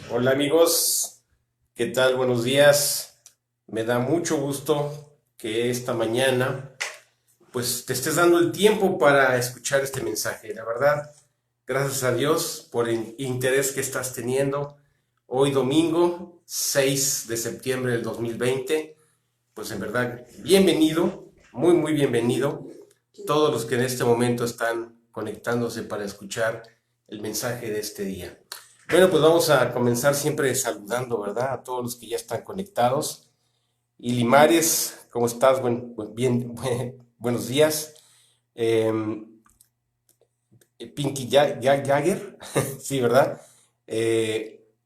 Hola amigos, ¿qué tal? Buenos días. Me da mucho gusto que esta mañana pues te estés dando el tiempo para escuchar este mensaje. La verdad, gracias a Dios por el interés que estás teniendo. Hoy domingo 6 de septiembre del 2020, pues en verdad, bienvenido, muy bienvenido. Todos los que en este momento están conectándose para escuchar el mensaje de este día. Bueno, pues vamos a comenzar siempre saludando, ¿verdad? A todos los que ya están conectados. Y Limares, ¿cómo estás? Buenos días. Pinky Jagger, sí, ¿verdad?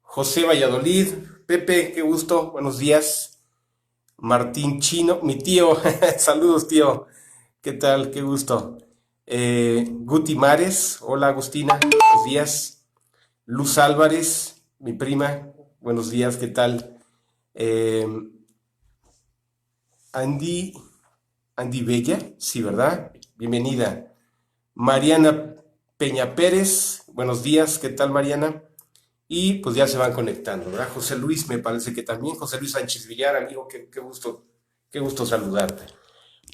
José Valladolid, Pepe, qué gusto, buenos días. Martín Chino, mi tío, saludos tío, ¿qué tal? Qué gusto. Guti Mares, hola Agustina, buenos días. Luz Álvarez, mi prima, buenos días, ¿qué tal? Eh, Andy, Andy Bella, sí, ¿verdad? Bienvenida. Mariana Peña Pérez, buenos días, ¿qué tal, Mariana? Y pues ya se van conectando, ¿verdad? José Luis, me parece que también. José Luis Sánchez Villar, amigo, qué gusto saludarte.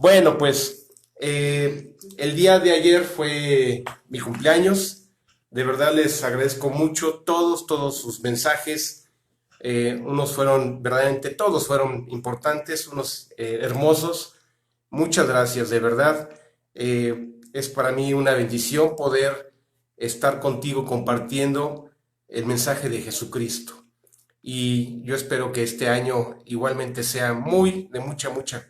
Bueno, pues el día de ayer fue mi cumpleaños. De verdad les agradezco mucho todos sus mensajes. Unos fueron, verdaderamente todos fueron importantes, unos hermosos. Muchas gracias, de verdad. Es para mí una bendición poder estar contigo compartiendo el mensaje de Jesucristo. Y yo espero que este año igualmente sea de mucha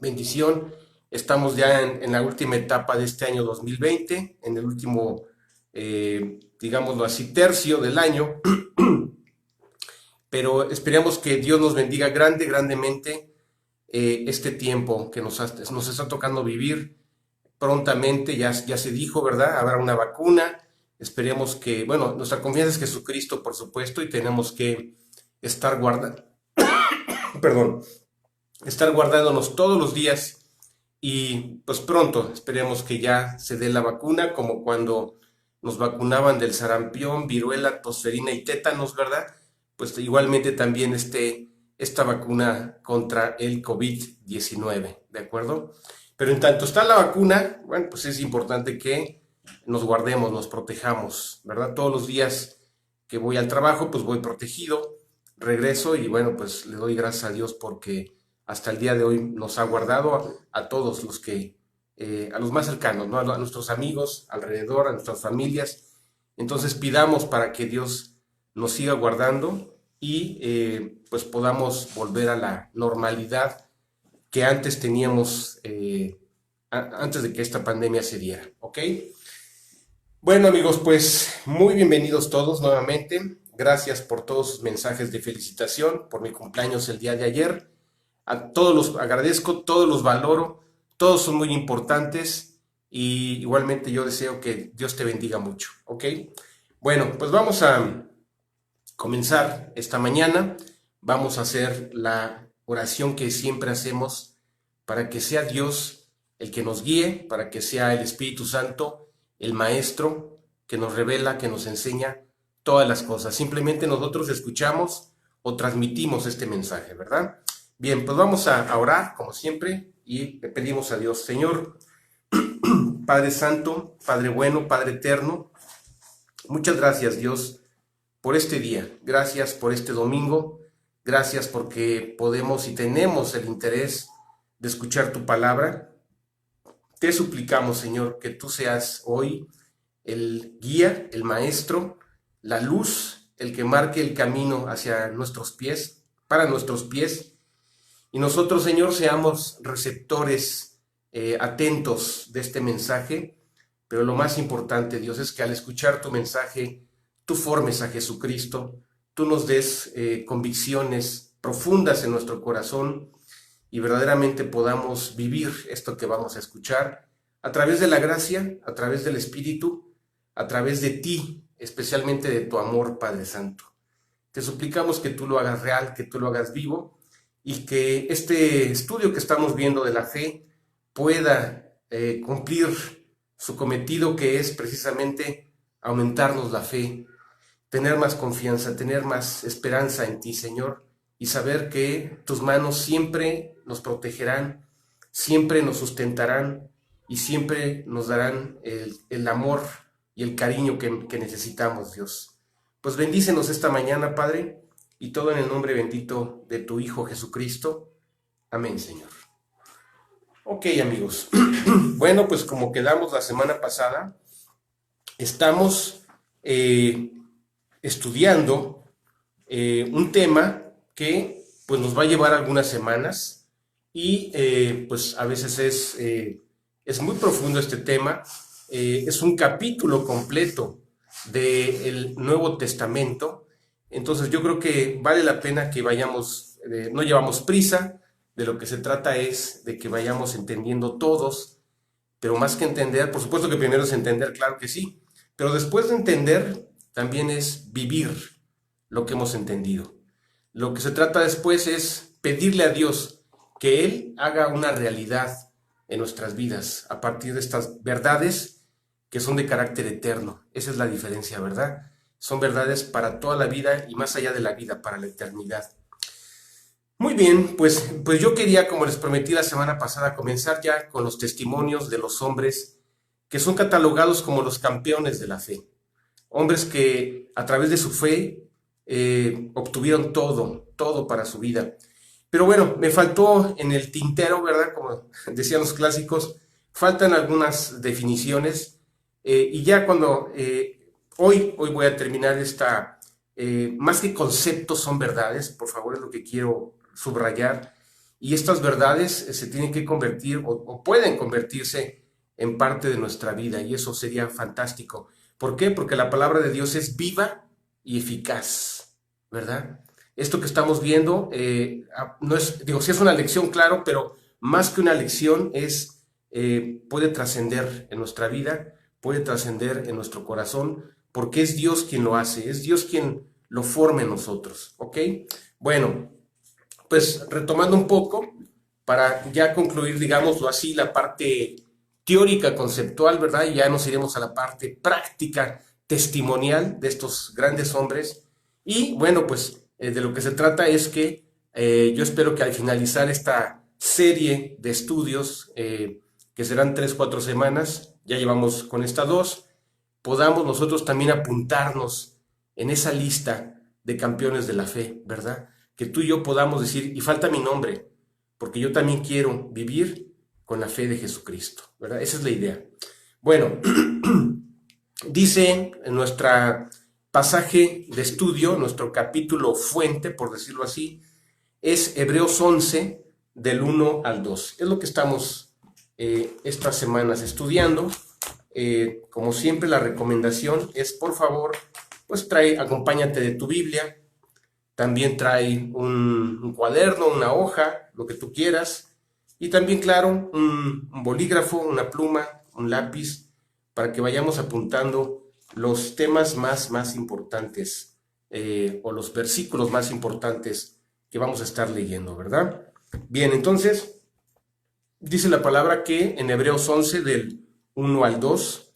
bendición. Estamos ya en la última etapa de este año 2020, en el último, digámoslo así, tercio del año, pero esperemos que Dios nos bendiga grandemente este tiempo que nos está tocando vivir prontamente, ya se dijo, ¿verdad? Habrá una vacuna, esperemos que, bueno, nuestra confianza es Jesucristo, por supuesto, y tenemos que estar guardando, perdón, estar guardándonos todos los días y pues pronto esperemos que ya se dé la vacuna, como cuando nos vacunaban del sarampión, viruela, tosferina y tétanos, ¿verdad? Pues igualmente también esta vacuna contra el COVID-19, ¿de acuerdo? Pero en tanto está la vacuna, bueno, pues es importante que nos guardemos, nos protejamos, ¿verdad? Todos los días que voy al trabajo, pues voy protegido, regreso y bueno, pues le doy gracias a Dios porque hasta el día de hoy nos ha guardado a todos los que, a los más cercanos, ¿no? A nuestros amigos alrededor, a nuestras familias. Entonces pidamos para que Dios nos siga guardando y pues podamos volver a la normalidad que antes teníamos, antes de que esta pandemia se diera, ¿ok? Bueno amigos, pues muy bienvenidos todos nuevamente. Gracias por todos sus mensajes de felicitación por mi cumpleaños el día de ayer. A todos los agradezco, todos los valoro, todos son muy importantes y igualmente yo deseo que Dios te bendiga mucho, ¿ok? Bueno, pues vamos a comenzar esta mañana. Vamos a hacer la oración que siempre hacemos para que sea Dios el que nos guíe, para que sea el Espíritu Santo, el Maestro, que nos revela, que nos enseña todas las cosas. Simplemente nosotros escuchamos o transmitimos este mensaje, ¿verdad? Bien, pues vamos a orar, como siempre, y le pedimos a Dios, Señor, Padre Santo, Padre bueno, Padre eterno, muchas gracias, Dios, por este día. Gracias por este domingo. Gracias porque podemos y tenemos el interés de escuchar tu palabra. Te suplicamos, Señor, que tú seas hoy el guía, el maestro, la luz, el que marque el camino hacia nuestros pies, para nuestros pies. Y nosotros, Señor, seamos receptores atentos de este mensaje. Pero lo más importante, Dios, es que al escuchar tu mensaje, tú formes a Jesucristo, tú nos des convicciones profundas en nuestro corazón y verdaderamente podamos vivir esto que vamos a escuchar a través de la gracia, a través del Espíritu, a través de ti, especialmente de tu amor, Padre Santo. Te suplicamos que tú lo hagas real, que tú lo hagas vivo y que este estudio que estamos viendo de la fe pueda cumplir su cometido, que es precisamente aumentarnos la fe, tener más confianza, tener más esperanza en ti, Señor, y saber que tus manos siempre nos protegerán, siempre nos sustentarán y siempre nos darán el amor y el cariño que necesitamos, Dios. Pues bendícenos esta mañana, Padre, y todo en el nombre bendito de tu Hijo Jesucristo. Amén, Señor. Ok, amigos. Bueno, pues como quedamos la semana pasada, estamos estudiando un tema que pues nos va a llevar algunas semanas y pues a veces es muy profundo este tema. Es un capítulo completo del Nuevo Testamento. Entonces yo creo que vale la pena que vayamos, no llevamos prisa. De lo que se trata es de que vayamos entendiendo todos, pero más que entender, por supuesto que primero es entender, claro que sí, pero después de entender también es vivir lo que hemos entendido. Lo que se trata después es pedirle a Dios que Él haga una realidad en nuestras vidas a partir de estas verdades que son de carácter eterno. Esa es la diferencia, ¿verdad? Son verdades para toda la vida y más allá de la vida, para la eternidad. Muy bien, pues yo quería, como les prometí la semana pasada, comenzar ya con los testimonios de los hombres que son catalogados como los campeones de la fe. Hombres que a través de su fe obtuvieron todo para su vida. Pero bueno, me faltó en el tintero, ¿verdad? Como decían los clásicos, faltan algunas definiciones y ya cuando hoy voy a terminar esta, más que conceptos son verdades, por favor, es lo que quiero subrayar, y estas verdades se tienen que convertir o pueden convertirse en parte de nuestra vida, y eso sería fantástico. ¿Por qué? Porque la palabra de Dios es viva y eficaz, ¿verdad? Esto que estamos viendo, no es, digo, sí es una lección, claro, pero más que una lección es, puede trascender en nuestra vida, puede trascender en nuestro corazón, porque es Dios quien lo hace, es Dios quien lo forma en nosotros, ¿ok? Bueno, pues retomando un poco, para ya concluir, digámoslo así, la parte teórica, conceptual, ¿verdad? Y ya nos iremos a la parte práctica, testimonial de estos grandes hombres. Y bueno, pues de lo que se trata es que yo espero que al finalizar esta serie de estudios, que serán 3-4 semanas, ya llevamos con esta 2, podamos nosotros también apuntarnos en esa lista de campeones de la fe, ¿verdad? Que tú y yo podamos decir, y falta mi nombre, porque yo también quiero vivir con la fe de Jesucristo, ¿verdad? Esa es la idea. Bueno, dice en nuestro pasaje de estudio, nuestro capítulo fuente, por decirlo así, es Hebreos 11, del 1 al 2. Es lo que estamos estas semanas estudiando. Como siempre, la recomendación es, por favor, pues acompáñate de tu Biblia. También trae un cuaderno, una hoja, lo que tú quieras. Y también, claro, un bolígrafo, una pluma, un lápiz, para que vayamos apuntando los temas más importantes o los versículos más importantes que vamos a estar leyendo, ¿verdad? Bien, entonces, dice la palabra que en Hebreos 11, del 1 al 2,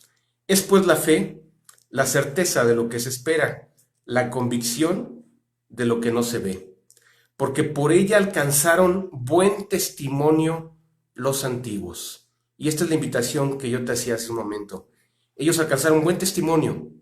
es pues la fe, la certeza de lo que se espera, la convicción de lo que no se ve, porque por ella alcanzaron buen testimonio los antiguos. Y esta es la invitación que yo te hacía hace un momento. Ellos alcanzaron buen testimonio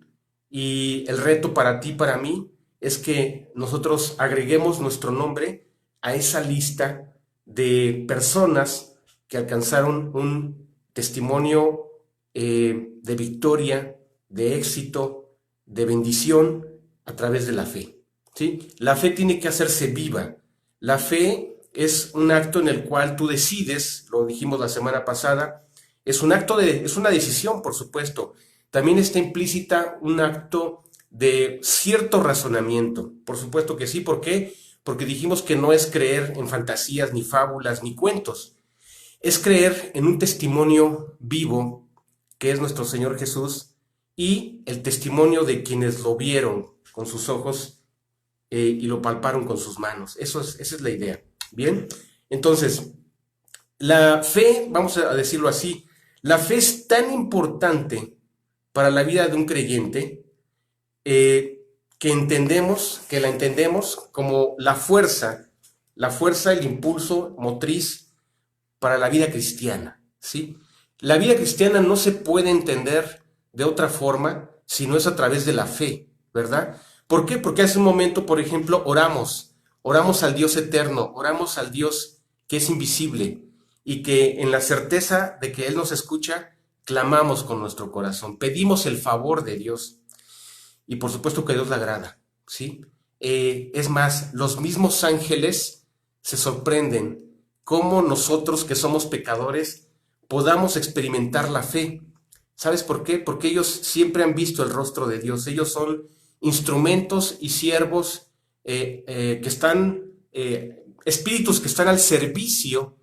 y el reto para ti, para mí, es que nosotros agreguemos nuestro nombre a esa lista de personas que alcanzaron un testimonio de victoria, de éxito, de bendición a través de la fe. ¿Sí? La fe tiene que hacerse viva. La fe es un acto en el cual tú decides, lo dijimos la semana pasada, es una decisión, por supuesto. También está implícita un acto de cierto razonamiento. Por supuesto que sí. ¿Por qué? Porque dijimos que no es creer en fantasías, ni fábulas, ni cuentos. Es creer en un testimonio vivo, que es nuestro Señor Jesús, y el testimonio de quienes lo vieron con sus ojos y lo palparon con sus manos. Esa es la idea. Bien, entonces, la fe, vamos a decirlo así, la fe es tan importante para la vida de un creyente que la entendemos como la fuerza, el impulso motriz para la vida cristiana, ¿sí? La vida cristiana no se puede entender de otra forma si no es a través de la fe, ¿verdad? ¿Por qué? Porque hace un momento, por ejemplo, oramos al Dios eterno, oramos al Dios que es invisible y que en la certeza de que Él nos escucha, clamamos con nuestro corazón, pedimos el favor de Dios y por supuesto que a Dios le agrada, ¿sí? Es más, los mismos ángeles se sorprenden cómo nosotros que somos pecadores podamos experimentar la fe. ¿Sabes por qué? Porque ellos siempre han visto el rostro de Dios, ellos son instrumentos y siervos que están, espíritus que están al servicio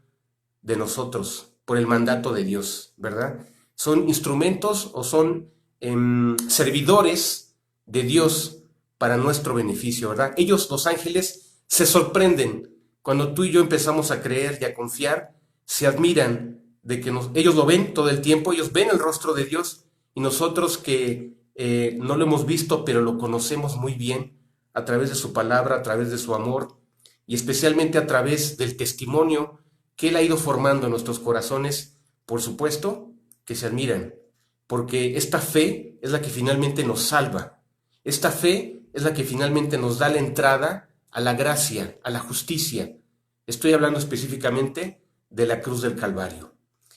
de nosotros por el mandato de Dios, ¿verdad? Son instrumentos o son servidores de Dios para nuestro beneficio, ¿verdad? Ellos, los ángeles, se sorprenden Cuando tú y yo empezamos a creer y a confiar, se admiran de que ellos lo ven todo el tiempo, ellos ven el rostro de Dios, y nosotros que no lo hemos visto, pero lo conocemos muy bien a través de su palabra, a través de su amor, y especialmente a través del testimonio que Él ha ido formando en nuestros corazones, por supuesto que se admiran, porque esta fe es la que finalmente nos salva. Esta fe es la que finalmente nos da la entrada a la gracia, a la justicia. Estoy hablando específicamente de la cruz del Calvario.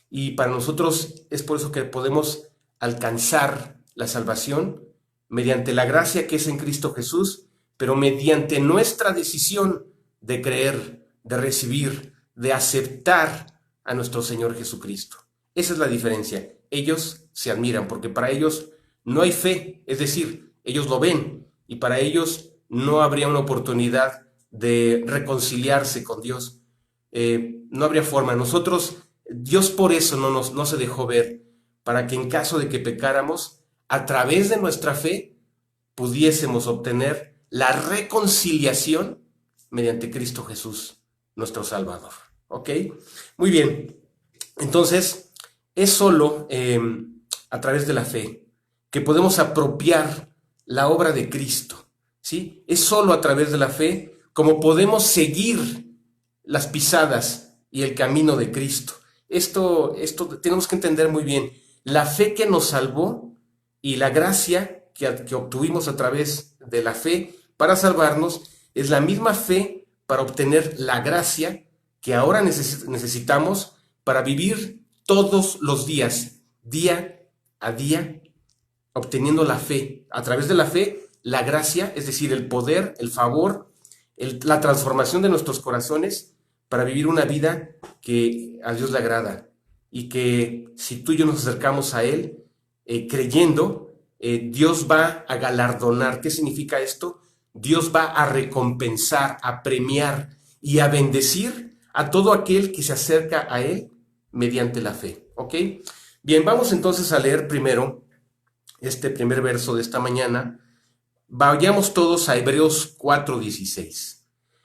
Y para nosotros es por eso que podemos alcanzar la salvación mediante la gracia que es en Cristo Jesús, pero mediante nuestra decisión de creer, de recibir, de aceptar a nuestro Señor Jesucristo. Esa es la diferencia. Ellos se admiran porque para ellos no hay fe, es decir, ellos lo ven y para ellos no habría una oportunidad de reconciliarse con Dios. No habría forma. Nosotros, Dios por eso no se dejó ver, para que en caso de que pecáramos, a través de nuestra fe, pudiésemos obtener la reconciliación mediante Cristo Jesús, nuestro Salvador. ¿Ok? Muy bien. Entonces, es solo a través de la fe que podemos apropiar la obra de Cristo, ¿sí? Es solo a través de la fe como podemos seguir las pisadas y el camino de Cristo. Esto tenemos que entender muy bien. La fe que nos salvó y la gracia que obtuvimos a través de la fe para salvarnos es la misma fe para obtener la gracia que ahora necesitamos para vivir todos los días, día a día, obteniendo la fe. A través de la fe, la gracia, es decir, el poder, el favor, la transformación de nuestros corazones para vivir una vida que a Dios le agrada. Y que si tú y yo nos acercamos a Él creyendo, Dios va a galardonar. ¿Qué significa esto? Dios va a recompensar, a premiar y a bendecir a todo aquel que se acerca a Él mediante la fe. ¿Ok? Bien, vamos entonces a leer primero este primer verso de esta mañana. Vayamos todos a Hebreos 4:16.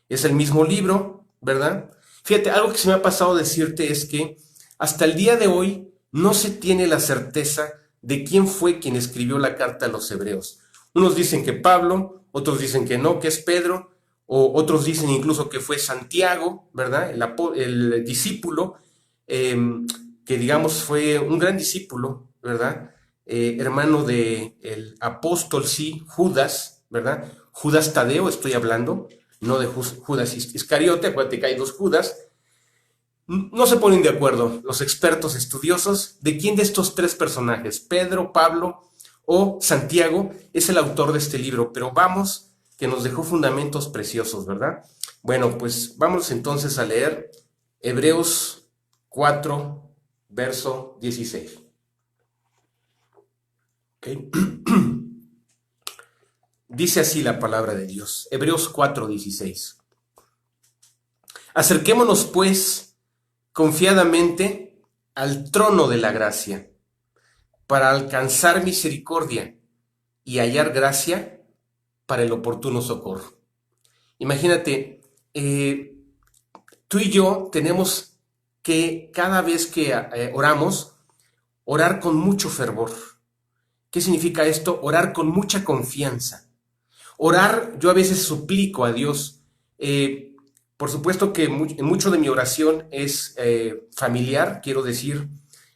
Es el mismo libro, ¿verdad? Fíjate, algo que se me ha pasado decirte es que hasta el día de hoy no se tiene la certeza de quién fue quien escribió la carta a los hebreos. Unos dicen que Pablo, otros dicen que no, que es Pedro, o otros dicen incluso que fue Santiago, ¿verdad? El discípulo, que digamos fue un gran discípulo, ¿verdad? Hermano del apóstol, sí, Judas, ¿verdad? Judas Tadeo estoy hablando, no de Judas Iscariote, acuérdate que hay dos Judas. No se ponen de acuerdo los expertos estudiosos de quién de estos tres personajes, Pedro, Pablo o Santiago, es el autor de este libro, pero vamos, que nos dejó fundamentos preciosos, ¿verdad? Bueno, pues vamos entonces a leer Hebreos 4, verso 16. ¿Okay? Dice así la palabra de Dios, Hebreos 4:16. Acerquémonos pues confiadamente al trono de la gracia, para alcanzar misericordia y hallar gracia para el oportuno socorro. Imagínate, tú y yo tenemos que cada vez que oramos, orar con mucho fervor. ¿Qué significa esto? Orar con mucha confianza. Orar, yo a veces suplico a Dios. Por supuesto que mucho de mi oración es familiar, quiero decir,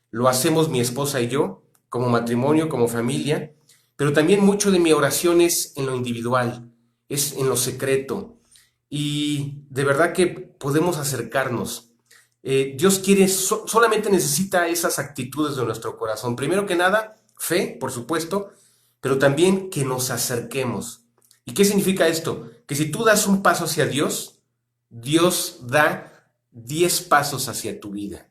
lo hacemos mi esposa y yo, como matrimonio, como familia, pero también mucho de mi oración es en lo individual, es en lo secreto. Y de verdad que podemos acercarnos. Dios quiere, solamente necesita esas actitudes de nuestro corazón. Primero que nada, fe, por supuesto, pero también que nos acerquemos. ¿Y qué significa esto? Que si tú das un paso hacia Dios, Dios da 10 pasos hacia tu vida.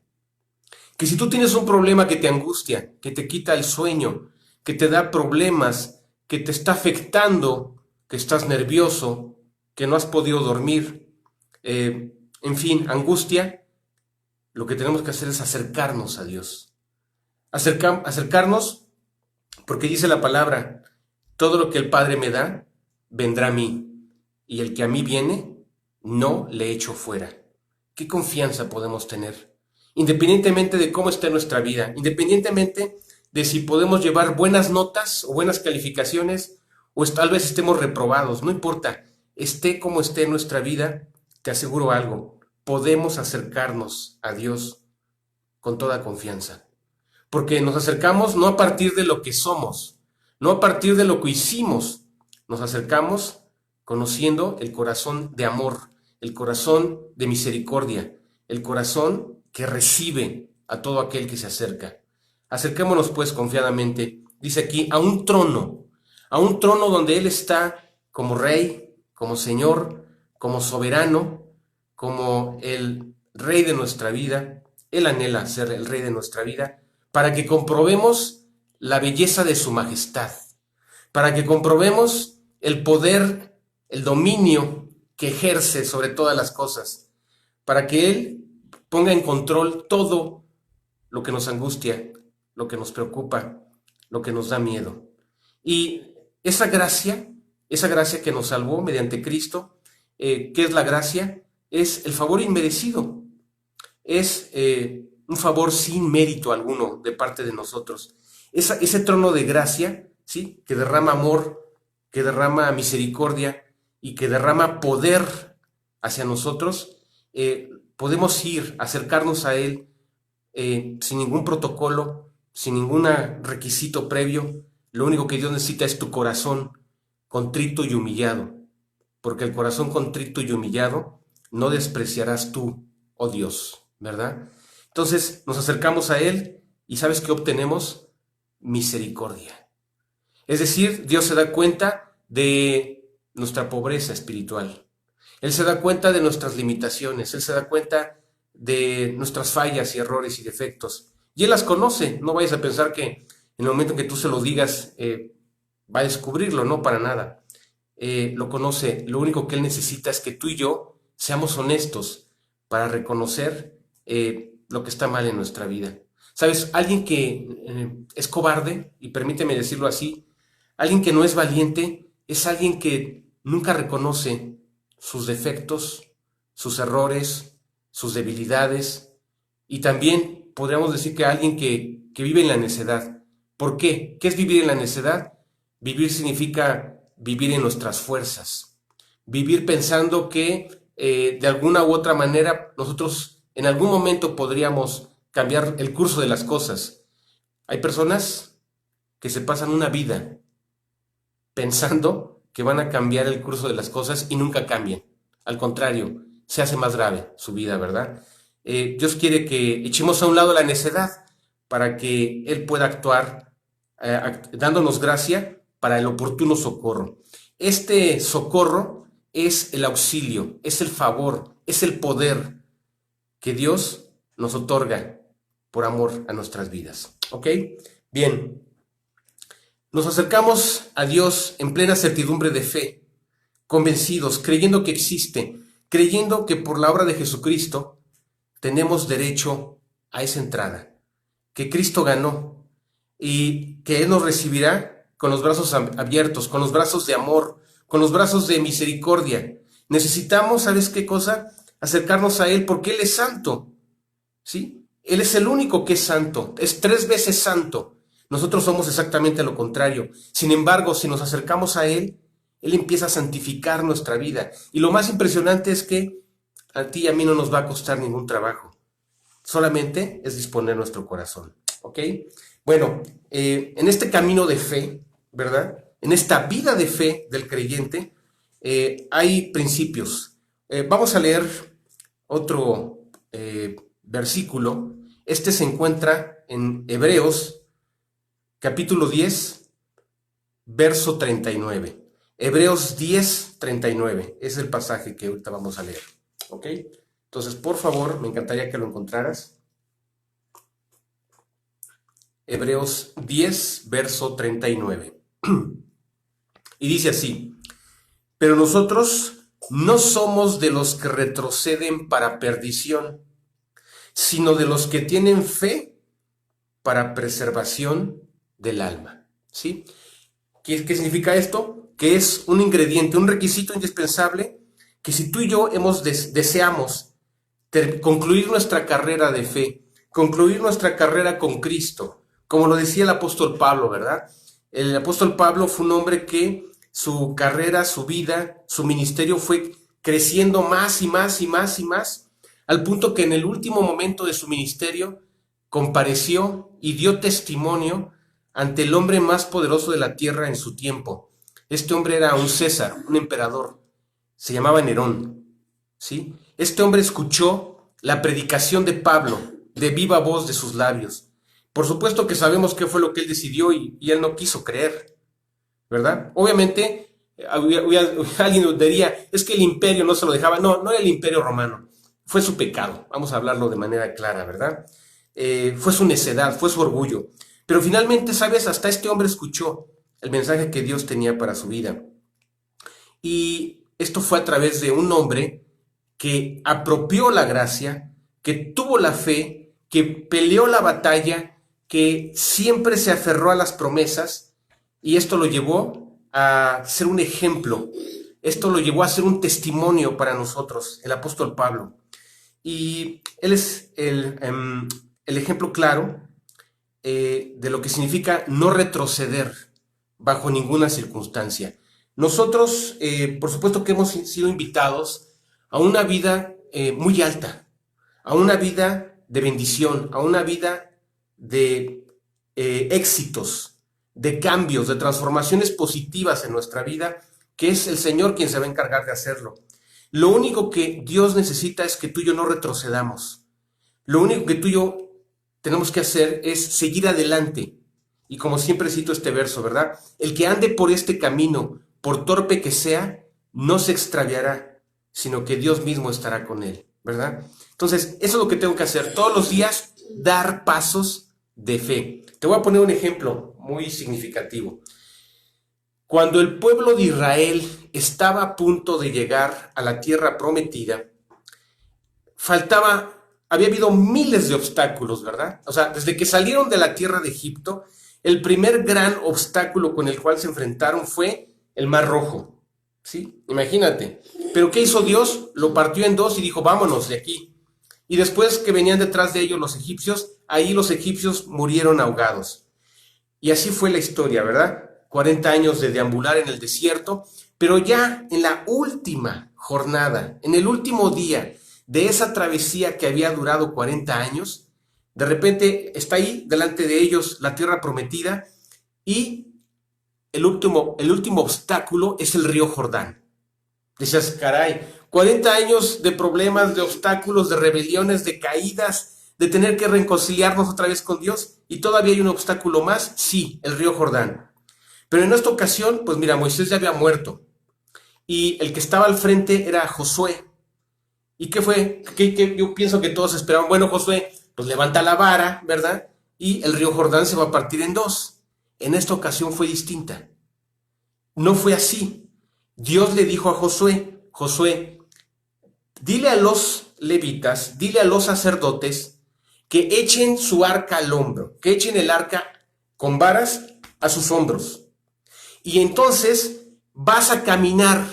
Que si tú tienes un problema que te angustia, que te quita el sueño, que te da problemas, que te está afectando, que estás nervioso, que no has podido dormir, en fin, angustia, lo que tenemos que hacer es acercarnos a Dios. Acercarnos porque dice la palabra, todo lo que el Padre me da, vendrá a mí, y el que a mí viene, no le echo fuera. ¿Qué confianza podemos tener? Independientemente de cómo esté nuestra vida, independientemente de si podemos llevar buenas notas o buenas calificaciones, o tal vez estemos reprobados, no importa, esté como esté nuestra vida, te aseguro algo, podemos acercarnos a Dios con toda confianza. Porque nos acercamos no a partir de lo que somos, no a partir de lo que hicimos, nos acercamos conociendo el corazón de amor, el corazón de misericordia, el corazón que recibe a todo aquel que se acerca. Acerquémonos pues confiadamente, dice aquí, a un trono donde Él está como Rey, como Señor, como soberano, como el Rey de nuestra vida. Él anhela ser el Rey de nuestra vida para que comprobemos la belleza de su majestad, para que comprobemos el poder, el dominio que ejerce sobre todas las cosas, para que Él ponga en control todo lo que nos angustia, lo que nos preocupa, lo que nos da miedo. Y esa gracia que nos salvó mediante Cristo, ¿qué es la gracia? Es el favor inmerecido, es un favor sin mérito alguno de parte de nosotros. Ese trono de gracia, ¿sí?, que derrama amor, que derrama misericordia y que derrama poder hacia nosotros, podemos acercarnos a Él sin ningún protocolo, sin ningún requisito previo. Lo único que Dios necesita es tu corazón contrito y humillado, porque el corazón contrito y humillado no despreciarás tú, oh Dios, ¿verdad? Entonces nos acercamos a Él y ¿sabes qué obtenemos? Misericordia. Es decir, Dios se da cuenta de nuestra pobreza espiritual. Él se da cuenta de nuestras limitaciones, Él se da cuenta de nuestras fallas y errores y defectos. Y Él las conoce. No vayas a pensar que en el momento en que tú se lo digas va a descubrirlo, no, para nada. Lo conoce. Lo único que Él necesita es que tú y yo seamos honestos para reconocer lo que está mal en nuestra vida. ¿Sabes? Alguien que es cobarde, y permíteme decirlo así, alguien que no es valiente, es alguien que nunca reconoce sus defectos, sus errores, sus debilidades, y también podríamos decir que alguien que vive en la necedad. ¿Por qué? ¿Qué es vivir en la necedad? Vivir significa vivir en nuestras fuerzas, vivir pensando que de alguna u otra manera nosotros en algún momento podríamos cambiar el curso de las cosas. Hay personas que se pasan una vida pensando que van a cambiar el curso de las cosas y nunca cambian. Al contrario, se hace más grave su vida, ¿verdad? Dios quiere que echemos a un lado la necedad para que Él pueda actuar dándonos gracia para el oportuno socorro. Este socorro es el auxilio, es el favor, es el poder que Dios nos otorga por amor a nuestras vidas. ¿Ok? Bien. Nos acercamos a Dios en plena certidumbre de fe, convencidos, creyendo que existe, creyendo que por la obra de Jesucristo tenemos derecho a esa entrada, que Cristo ganó y que Él nos recibirá con los brazos abiertos, con los brazos de amor, con los brazos de misericordia. Necesitamos, ¿sabes qué cosa? Acercarnos a Él porque Él es santo, ¿sí? Él es el único que es santo, es 3 veces santo. Nosotros somos exactamente lo contrario. Sin embargo, si nos acercamos a Él, Él empieza a santificar nuestra vida. Y lo más impresionante es que a ti y a mí no nos va a costar ningún trabajo. Solamente es disponer nuestro corazón. ¿Ok? Bueno, en este camino de fe, ¿verdad? En esta vida de fe del creyente, hay principios. Vamos a leer otro versículo. Este se encuentra en Hebreos capítulo 10, verso 39. Hebreos 10, 39. Es el pasaje que ahorita vamos a leer. ¿Ok? Entonces, por favor, me encantaría que lo encontraras. Hebreos 10, verso 39. Y dice así: pero nosotros no somos de los que retroceden para perdición, sino de los que tienen fe para preservación del alma. ¿Sí? ¿Qué significa esto? Que es un ingrediente, un requisito indispensable que si tú y yo deseamos concluir nuestra carrera de fe, concluir nuestra carrera con Cristo, como lo decía el apóstol Pablo, ¿verdad? El apóstol Pablo fue un hombre que su carrera, su vida, su ministerio fue creciendo más y más y más y más, al punto que en el último momento de su ministerio compareció y dio testimonio ante el hombre más poderoso de la tierra en su tiempo. Este hombre era un César, un emperador, se llamaba Nerón, ¿sí? Este hombre escuchó la predicación de Pablo de viva voz de sus labios. Por supuesto que sabemos qué fue lo que él decidió y él no quiso creer, ¿verdad? Obviamente, alguien diría, es que el imperio no se lo dejaba. No, no era el imperio romano, fue su pecado, vamos a hablarlo de manera clara, ¿verdad? Fue su necedad, fue su orgullo. Pero finalmente, ¿sabes? Hasta este hombre escuchó el mensaje que Dios tenía para su vida. Y esto fue a través de un hombre que apropió la gracia, que tuvo la fe, que peleó la batalla, que siempre se aferró a las promesas, y esto lo llevó a ser un ejemplo, esto lo llevó a ser un testimonio para nosotros, el apóstol Pablo. Y él es el ejemplo claro de lo que significa no retroceder bajo ninguna circunstancia. Nosotros, por supuesto que hemos sido invitados a una vida muy alta, a una vida de bendición, a una vida de éxitos, de cambios, de transformaciones positivas en nuestra vida, que es el Señor quien se va a encargar de hacerlo. Lo único que Dios necesita es que tú y yo no retrocedamos. Lo único que tú y yo tenemos que hacer es seguir adelante. Y como siempre cito este verso, ¿verdad? El que ande por este camino, por torpe que sea, no se extraviará, sino que Dios mismo estará con él, ¿verdad? Entonces, eso es lo que tengo que hacer. Todos los días, dar pasos de fe. Te voy a poner un ejemplo muy significativo. Cuando el pueblo de Israel estaba a punto de llegar a la tierra prometida, había habido miles de obstáculos, ¿verdad? O sea, desde que salieron de la tierra de Egipto, el primer gran obstáculo con el cual se enfrentaron fue el Mar Rojo, ¿sí? Imagínate. Pero ¿qué hizo Dios? Lo partió en dos y dijo, vámonos de aquí. Y después que venían detrás de ellos los egipcios, ahí los egipcios murieron ahogados. Y así fue la historia, ¿verdad? 40 años de deambular en el desierto, pero ya en la última jornada, en el último día de esa travesía que había durado 40 años, de repente está ahí delante de ellos la tierra prometida y el último obstáculo es el río Jordán. Dices, caray, 40 años de problemas, de obstáculos, de rebeliones, de caídas, de tener que reconciliarnos otra vez con Dios, y todavía hay un obstáculo más, sí, el río Jordán. Pero en esta ocasión, pues mira, Moisés ya había muerto, y el que estaba al frente era Josué. ¿Y qué fue? Yo pienso que todos esperaban, bueno, Josué, pues levanta la vara, ¿verdad? Y el río Jordán se va a partir en dos. En esta ocasión fue distinta. No fue así. Dios le dijo a Josué, Josué, dile a los levitas, dile a los sacerdotes que echen su arca al hombro, que echen el arca con varas a sus hombros. Y entonces vas a caminar.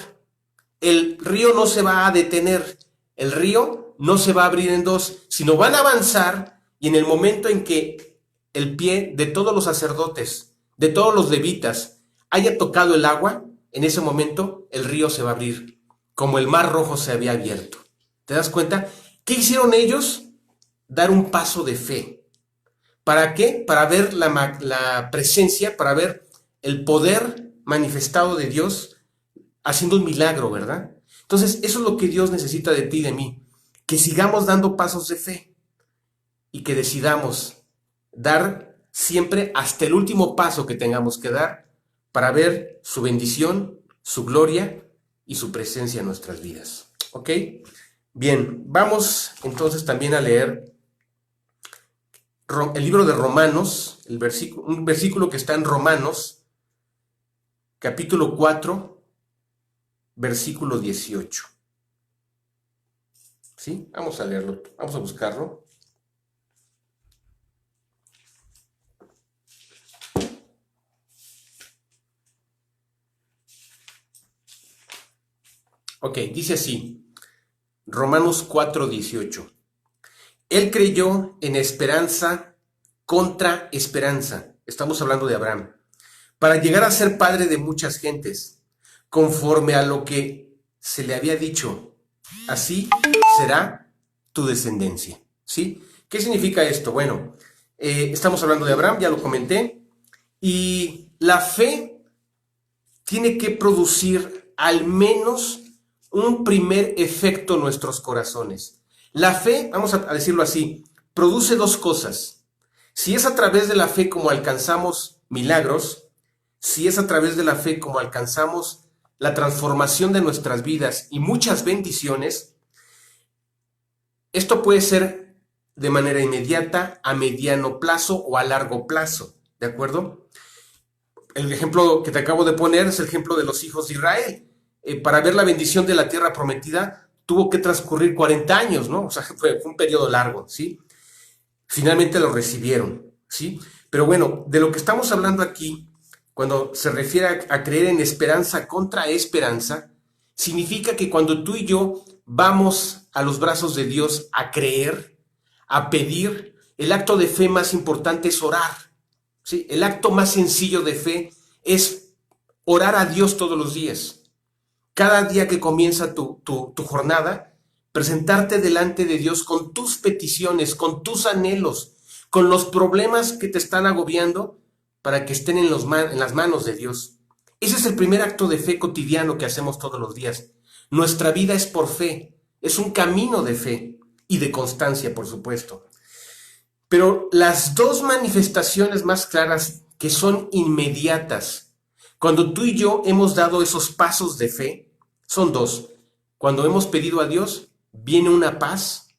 El río no se va a detener. El río no se va a abrir en dos, sino van a avanzar, y en el momento en que el pie de todos los sacerdotes, de todos los levitas, haya tocado el agua, en ese momento el río se va a abrir, como el Mar Rojo se había abierto. ¿Te das cuenta? ¿Qué hicieron ellos? Dar un paso de fe. ¿Para qué? Para ver la presencia, para ver el poder manifestado de Dios haciendo un milagro, ¿verdad? Entonces, eso es lo que Dios necesita de ti y de mí, que sigamos dando pasos de fe y que decidamos dar siempre hasta el último paso que tengamos que dar para ver su bendición, su gloria y su presencia en nuestras vidas. ¿Ok? Bien, vamos entonces también a leer el libro de Romanos, un versículo que está en Romanos, capítulo 4, versículo 18. ¿Sí? Vamos a leerlo, vamos a buscarlo. Ok, Ok, dice así, Romanos 4:18. Él creyó en esperanza contra esperanza. Estamos hablando de Abraham. Para llegar a ser padre de muchas gentes, conforme a lo que se le había dicho, así será tu descendencia. ¿Sí? ¿Qué significa esto? Bueno, estamos hablando de Abraham, ya lo comenté, y la fe tiene que producir al menos un primer efecto en nuestros corazones. La fe, vamos a decirlo así, produce dos cosas. Si es a través de la fe como alcanzamos milagros, si es a través de la fe como alcanzamos la transformación de nuestras vidas y muchas bendiciones, esto puede ser de manera inmediata, a mediano plazo o a largo plazo, ¿de acuerdo? El ejemplo que te acabo de poner es el ejemplo de los hijos de Israel. Para ver la bendición de la tierra prometida tuvo que transcurrir 40 años, ¿no? O sea, fue un periodo largo, ¿sí? Finalmente lo recibieron, ¿sí? Pero bueno, de lo que estamos hablando aquí, cuando se refiere a creer en esperanza contra esperanza, significa que cuando tú y yo vamos a los brazos de Dios a creer, a pedir, el acto de fe más importante es orar, ¿sí? El acto más sencillo de fe es orar a Dios todos los días. Cada día que comienza tu jornada, presentarte delante de Dios con tus peticiones, con tus anhelos, con los problemas que te están agobiando, para que estén en las manos de Dios. Ese es el primer acto de fe cotidiano que hacemos todos los días. Nuestra vida es por fe, es un camino de fe y de constancia, por supuesto. Pero las dos manifestaciones más claras que son inmediatas, cuando tú y yo hemos dado esos pasos de fe, son dos. Cuando hemos pedido a Dios, viene una paz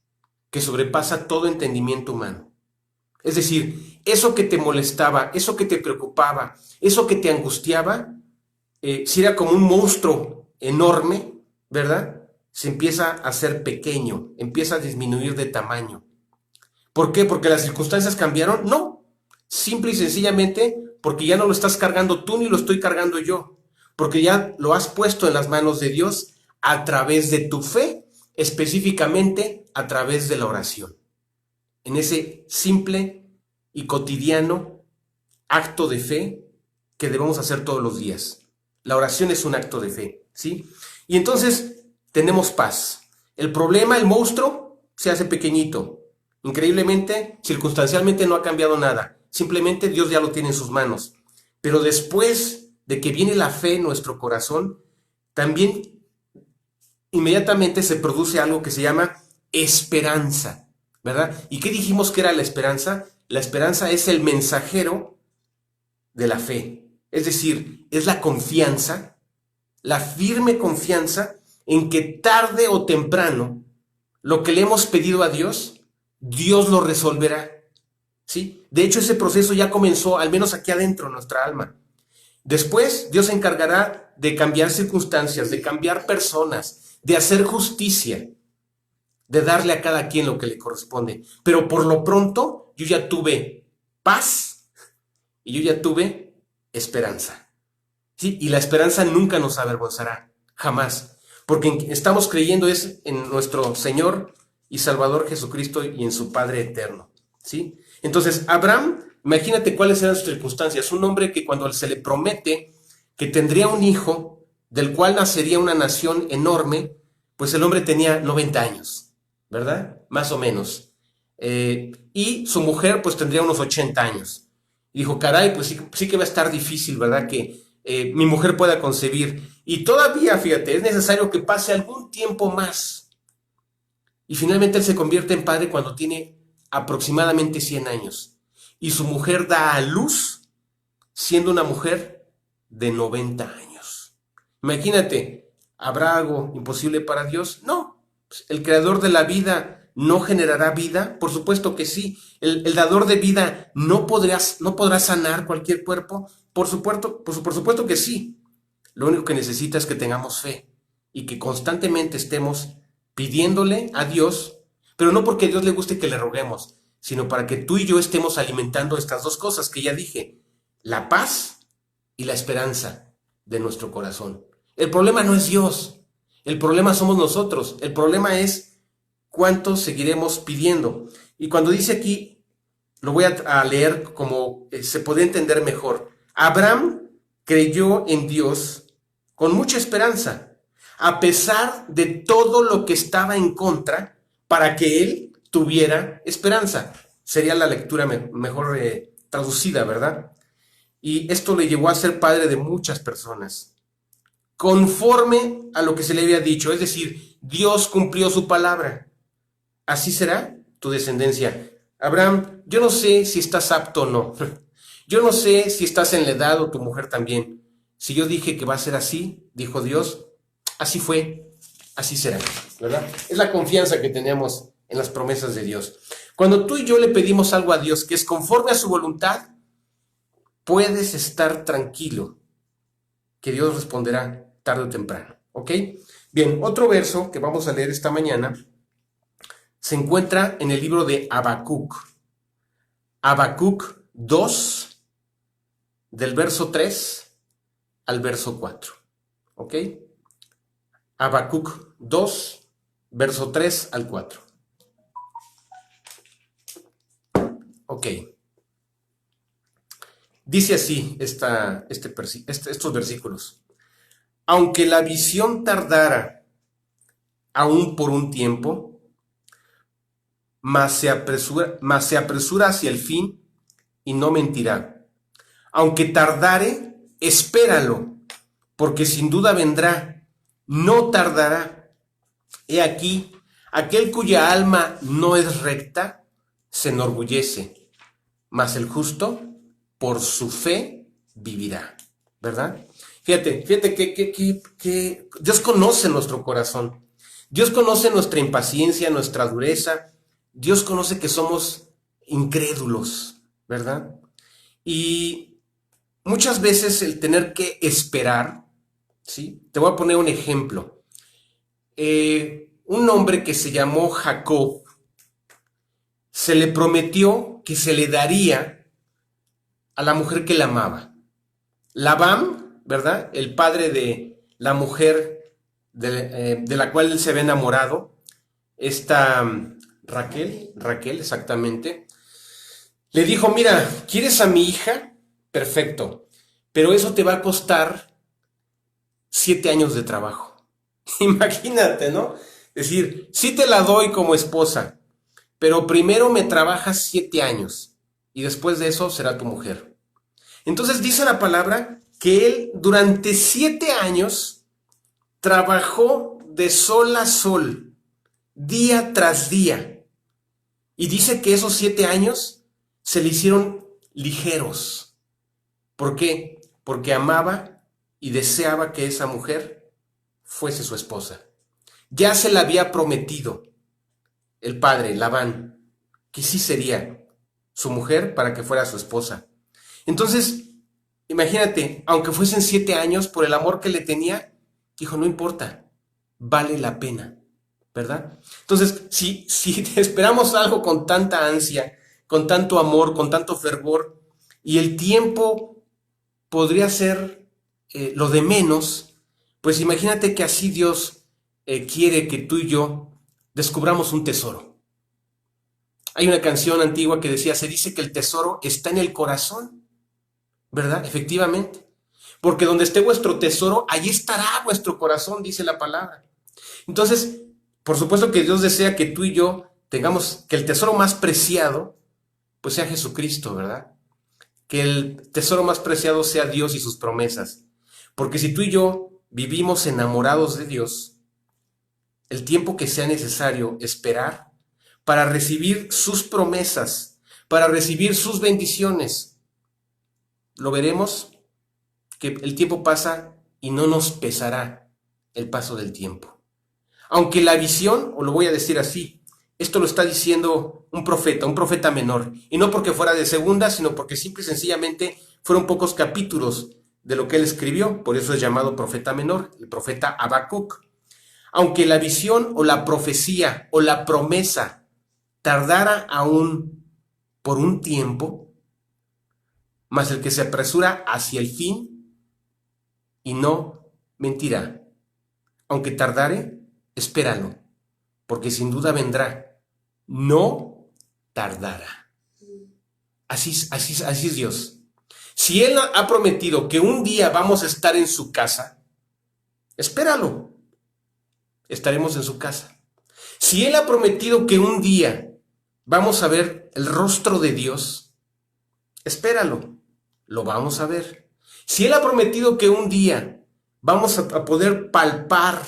que sobrepasa todo entendimiento humano. Es decir, eso que te molestaba, eso que te preocupaba, eso que te angustiaba, si era como un monstruo enorme, ¿verdad? Se empieza a hacer pequeño, empieza a disminuir de tamaño. ¿Por qué? ¿Porque las circunstancias cambiaron? No, simple y sencillamente porque ya no lo estás cargando tú ni lo estoy cargando yo, porque ya lo has puesto en las manos de Dios a través de tu fe, específicamente a través de la oración. En ese simple y cotidiano acto de fe que debemos hacer todos los días. La oración es un acto de fe, ¿sí? Y entonces tenemos paz. El problema, el monstruo, se hace pequeñito. Increíblemente, circunstancialmente no ha cambiado nada. Simplemente Dios ya lo tiene en sus manos. Pero después de que viene la fe en nuestro corazón, también inmediatamente se produce algo que se llama esperanza, ¿verdad? ¿Y qué dijimos que era la esperanza? La esperanza es el mensajero de la fe. Es decir, es la confianza, la firme confianza en que tarde o temprano lo que le hemos pedido a Dios, Dios lo resolverá. ¿Sí? De hecho, ese proceso ya comenzó, al menos aquí adentro de nuestra alma. Después, Dios se encargará de cambiar circunstancias, de cambiar personas, de hacer justicia, de darle a cada quien lo que le corresponde. Pero por lo pronto, yo ya tuve paz y yo ya tuve esperanza. ¿Sí? Y la esperanza nunca nos avergonzará, jamás. Porque estamos creyendo es en nuestro Señor y Salvador Jesucristo y en su Padre eterno. ¿Sí? Entonces, Abraham, imagínate cuáles eran sus circunstancias. Un hombre que cuando se le promete que tendría un hijo, del cual nacería una nación enorme, pues el hombre tenía 90 años, ¿verdad? Más o menos. Y su mujer pues tendría unos 80 años. Y dijo, caray, pues sí que va a estar difícil, ¿verdad? Que mi mujer pueda concebir. Y todavía, fíjate, es necesario que pase algún tiempo más. Y finalmente él se convierte en padre cuando tiene aproximadamente 100 años. Y su mujer da a luz siendo una mujer de 90 años. Imagínate, ¿habrá algo imposible para Dios? No. ¿El creador de la vida no generará vida? Por supuesto que sí. ¿El dador de vida no podrá sanar cualquier cuerpo? Por supuesto que sí. Lo único que necesita es que tengamos fe y que constantemente estemos pidiéndole a Dios, pero no porque a Dios le guste que le roguemos, sino para que tú y yo estemos alimentando estas dos cosas que ya dije, la paz y la esperanza de nuestro corazón. El problema no es Dios. El problema somos nosotros. El problema es cuánto seguiremos pidiendo. Y cuando dice aquí, lo voy a leer como se podría entender mejor. Abraham creyó en Dios con mucha esperanza, a pesar de todo lo que estaba en contra, para que él tuviera esperanza. Sería la lectura mejor traducida, ¿verdad? Y esto le llevó a ser padre de muchas personas, conforme a lo que se le había dicho, es decir, Dios cumplió su palabra. Así será tu descendencia. Abraham, yo no sé si estás apto o no. Yo no sé si estás en la edad o tu mujer también. Si yo dije que va a ser así, dijo Dios, así fue, así será, ¿verdad? Es la confianza que tenemos en las promesas de Dios. Cuando tú y yo le pedimos algo a Dios que es conforme a su voluntad, puedes estar tranquilo que Dios responderá tarde o temprano, ¿ok? Bien, otro verso que vamos a leer esta mañana se encuentra en el libro de Habacuc. Habacuc 2, del verso 3 al verso 4, ¿ok? Habacuc 2, verso 3 al 4. Ok. Dice así estos versículos. Aunque la visión tardara aún por un tiempo, mas se apresura hacia el fin y no mentirá. Aunque tardare, espéralo, porque sin duda vendrá, no tardará. He aquí, aquel cuya alma no es recta, se enorgullece, mas el justo por su fe vivirá, ¿verdad? Fíjate que Dios conoce nuestro corazón. Dios conoce nuestra impaciencia, nuestra dureza. Dios conoce que somos incrédulos, ¿verdad? Y muchas veces el tener que esperar, ¿sí? Te voy a poner un ejemplo. Un hombre que se llamó Jacob, se le prometió que se le daría a la mujer que la amaba. Labán, ¿verdad? El padre de la mujer de la cual él se había enamorado, esta Raquel exactamente, le dijo, mira, ¿quieres a mi hija? Perfecto, pero eso te va a costar 7 años de trabajo. Imagínate, ¿no? Es decir, sí te la doy como esposa, pero primero me trabajas 7 años y después de eso será tu mujer. Entonces dice la palabra que él durante 7 años trabajó de sol a sol, día tras día. Y dice que esos 7 años se le hicieron ligeros. ¿Por qué? Porque amaba y deseaba que esa mujer fuese su esposa. Ya se la había prometido el padre, Labán, que sí sería su mujer para que fuera su esposa. Entonces, imagínate, aunque fuesen 7 años, por el amor que le tenía, dijo, no importa, vale la pena, ¿verdad? Entonces, si esperamos algo con tanta ansia, con tanto amor, con tanto fervor, y el tiempo podría ser lo de menos, pues imagínate que así Dios quiere que tú y yo descubramos un tesoro. Hay una canción antigua que decía, se dice que el tesoro está en el corazón, ¿verdad? Efectivamente. Porque donde esté vuestro tesoro, allí estará vuestro corazón, dice la palabra. Entonces, por supuesto que Dios desea que tú y yo tengamos, que el tesoro más preciado, pues sea Jesucristo, ¿verdad? Que el tesoro más preciado sea Dios y sus promesas. Porque si tú y yo vivimos enamorados de Dios, el tiempo que sea necesario esperar para recibir sus promesas, para recibir sus bendiciones, lo veremos que el tiempo pasa y no nos pesará el paso del tiempo. Aunque la visión, o lo voy a decir así, esto lo está diciendo un profeta menor, y no porque fuera de segunda, sino porque simple y sencillamente fueron pocos capítulos de lo que él escribió, por eso es llamado profeta menor, el profeta Habacuc. Aunque la visión o la profecía o la promesa tardara aún por un tiempo, mas el que se apresura hacia el fin y no mentirá. aunque tardare, espéralo, porque sin duda vendrá. No tardará. Así es Dios. Si Él ha prometido que un día vamos a estar en su casa, espéralo. Estaremos en su casa. Si Él ha prometido que un día vamos a ver el rostro de Dios, espéralo. Lo vamos a ver. Si Él ha prometido que un día vamos a poder palpar